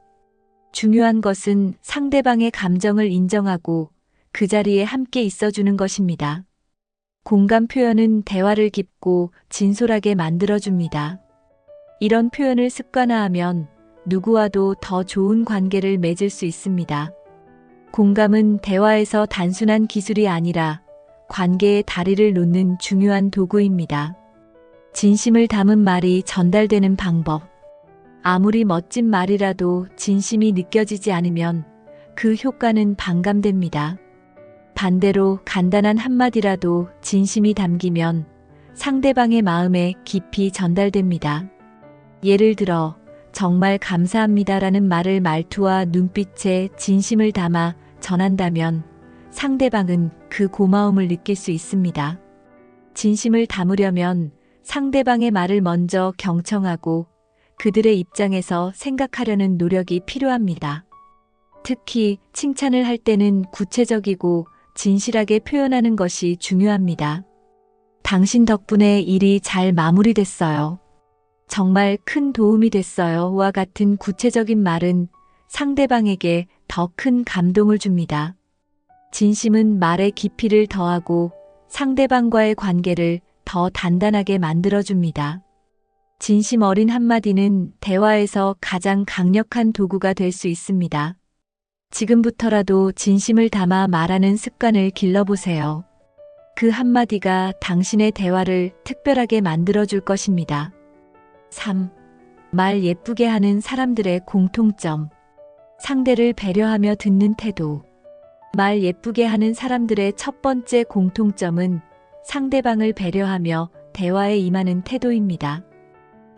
중요한 것은 상대방의 감정을 인정하고 그 자리에 함께 있어주는 것입니다. 공감 표현은 대화를 깊고 진솔하게 만들어줍니다. 이런 표현을 습관화하면 누구와도 더 좋은 관계를 맺을 수 있습니다. 공감은 대화에서 단순한 기술이 아니라 관계의 다리를 놓는 중요한 도구입니다. 진심을 담은 말이 전달되는 방법. 아무리 멋진 말이라도 진심이 느껴지지 않으면 그 효과는 반감됩니다. 반대로 간단한 한마디라도 진심이 담기면 상대방의 마음에 깊이 전달됩니다. 예를 들어, 정말 감사합니다라는 말을 말투와 눈빛에 진심을 담아 전한다면 상대방은 그 고마움을 느낄 수 있습니다. 진심을 담으려면 상대방의 말을 먼저 경청하고 그들의 입장에서 생각하려는 노력이 필요합니다. 특히 칭찬을 할 때는 구체적이고 진실하게 표현하는 것이 중요합니다. 당신 덕분에 일이 잘 마무리됐어요. 정말 큰 도움이 됐어요.와 같은 구체적인 말은 상대방에게 더 큰 감동을 줍니다. 진심은 말의 깊이를 더하고 상대방과의 관계를 더 단단하게 만들어줍니다. 진심 어린 한마디는 대화에서 가장 강력한 도구가 될 수 있습니다. 지금부터라도 진심을 담아 말하는 습관을 길러보세요. 그 한마디가 당신의 대화를 특별하게 만들어줄 것입니다. 3. 말 예쁘게 하는 사람들의 공통점. 상대를 배려하며 듣는 태도. 말 예쁘게 하는 사람들의 첫 번째 공통점은 상대방을 배려하며 대화에 임하는 태도입니다.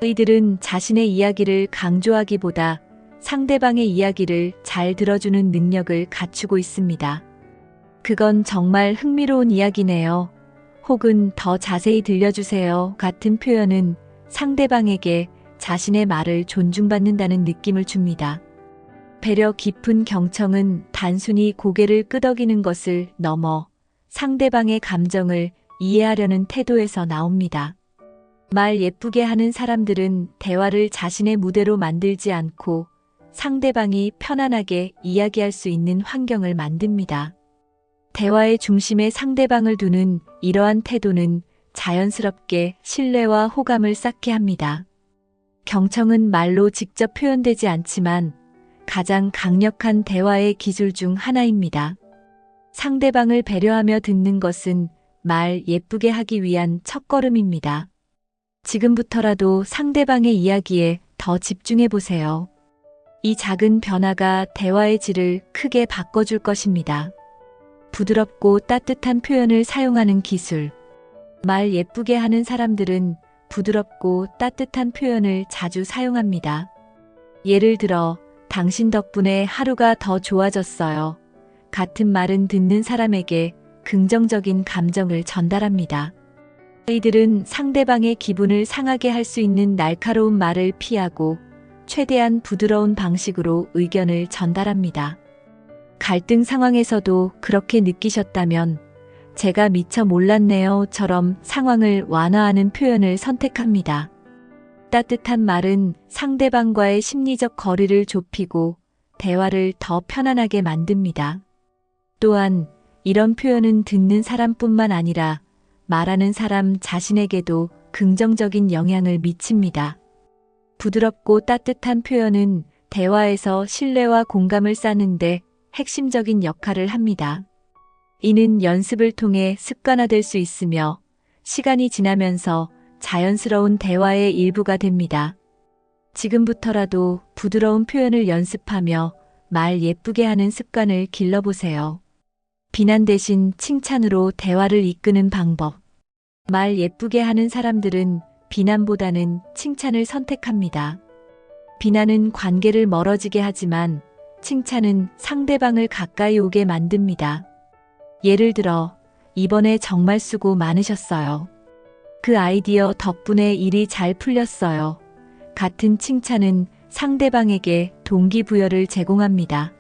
이들은 자신의 이야기를 강조하기보다 상대방의 이야기를 잘 들어주는 능력을 갖추고 있습니다. 그건 정말 흥미로운 이야기네요. 혹은 더 자세히 들려주세요. 같은 표현은 상대방에게 자신의 말을 존중받는다는 느낌을 줍니다. 배려 깊은 경청은 단순히 고개를 끄덕이는 것을 넘어 상대방의 감정을 이해하려는 태도에서 나옵니다. 말 예쁘게 하는 사람들은 대화를 자신의 무대로 만들지 않고 상대방이 편안하게 이야기할 수 있는 환경을 만듭니다. 대화의 중심에 상대방을 두는 이러한 태도는 자연스럽게 신뢰와 호감을 쌓게 합니다. 경청은 말로 직접 표현되지 않지만 가장 강력한 대화의 기술 중 하나입니다. 상대방을 배려하며 듣는 것은 말 예쁘게 하기 위한 첫걸음입니다. 지금부터라도 상대방의 이야기에 더 집중해 보세요. 이 작은 변화가 대화의 질을 크게 바꿔줄 것입니다. 부드럽고 따뜻한 표현을 사용하는 기술. 말 예쁘게 하는 사람들은 부드럽고 따뜻한 표현을 자주 사용합니다. 예를 들어, 당신 덕분에 하루가 더 좋아졌어요. 같은 말은 듣는 사람에게 긍정적인 감정을 전달합니다. 이들은 상대방의 기분을 상하게 할 수 있는 날카로운 말을 피하고 최대한 부드러운 방식으로 의견을 전달합니다. 갈등 상황에서도 그렇게 느끼셨다면 제가 미처 몰랐네요처럼 상황을 완화하는 표현을 선택합니다. 따뜻한 말은 상대방과의 심리적 거리를 좁히고 대화를 더 편안하게 만듭니다. 또한 이런 표현은 듣는 사람뿐만 아니라 말하는 사람 자신에게도 긍정적인 영향을 미칩니다. 부드럽고 따뜻한 표현은 대화에서 신뢰와 공감을 쌓는데 핵심적인 역할을 합니다. 이는 연습을 통해 습관화될 수 있으며 시간이 지나면서 자연스러운 대화의 일부가 됩니다. 지금부터라도 부드러운 표현을 연습하며 말 예쁘게 하는 습관을 길러보세요. 비난 대신 칭찬으로 대화를 이끄는 방법. 말 예쁘게 하는 사람들은 비난보다는 칭찬을 선택합니다. 비난은 관계를 멀어지게 하지만 칭찬은 상대방을 가까이 오게 만듭니다. 예를 들어, 이번에 정말 수고 많으셨어요. 그 아이디어 덕분에 일이 잘 풀렸어요. 같은 칭찬은 상대방에게 동기부여를 제공합니다.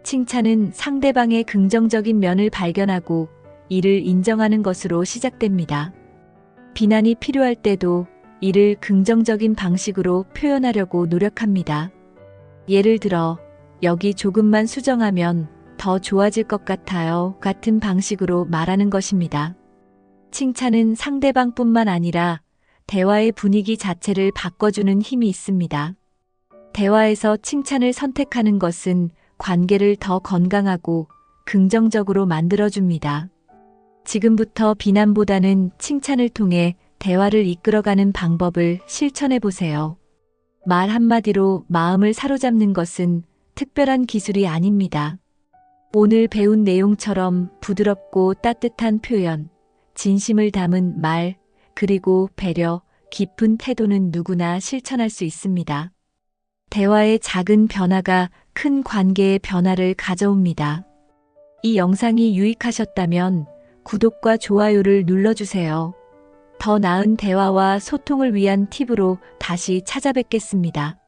칭찬은 상대방의 긍정적인 면을 발견하고 이를 인정하는 것으로 시작됩니다. 비난이 필요할 때도 이를 긍정적인 방식으로 표현하려고 노력합니다. 예를 들어, 여기 조금만 수정하면 더 좋아질 것 같아요. 같은 방식으로 말하는 것입니다. 칭찬은 상대방뿐만 아니라 대화의 분위기 자체를 바꿔주는 힘이 있습니다. 대화에서 칭찬을 선택하는 것은 관계를 더 건강하고 긍정적으로 만들어줍니다. 지금부터 비난보다는 칭찬을 통해 대화를 이끌어가는 방법을 실천해 보세요. 말 한마디로 마음을 사로잡는 것은 특별한 기술이 아닙니다. 오늘 배운 내용처럼 부드럽고 따뜻한 표현, 진심을 담은 말, 그리고 배려, 깊은 태도는 누구나 실천할 수 있습니다. 대화의 작은 변화가 큰 관계의 변화를 가져옵니다. 이 영상이 유익하셨다면 구독과 좋아요를 눌러주세요. 더 나은 대화와 소통을 위한 팁으로 다시 찾아뵙겠습니다.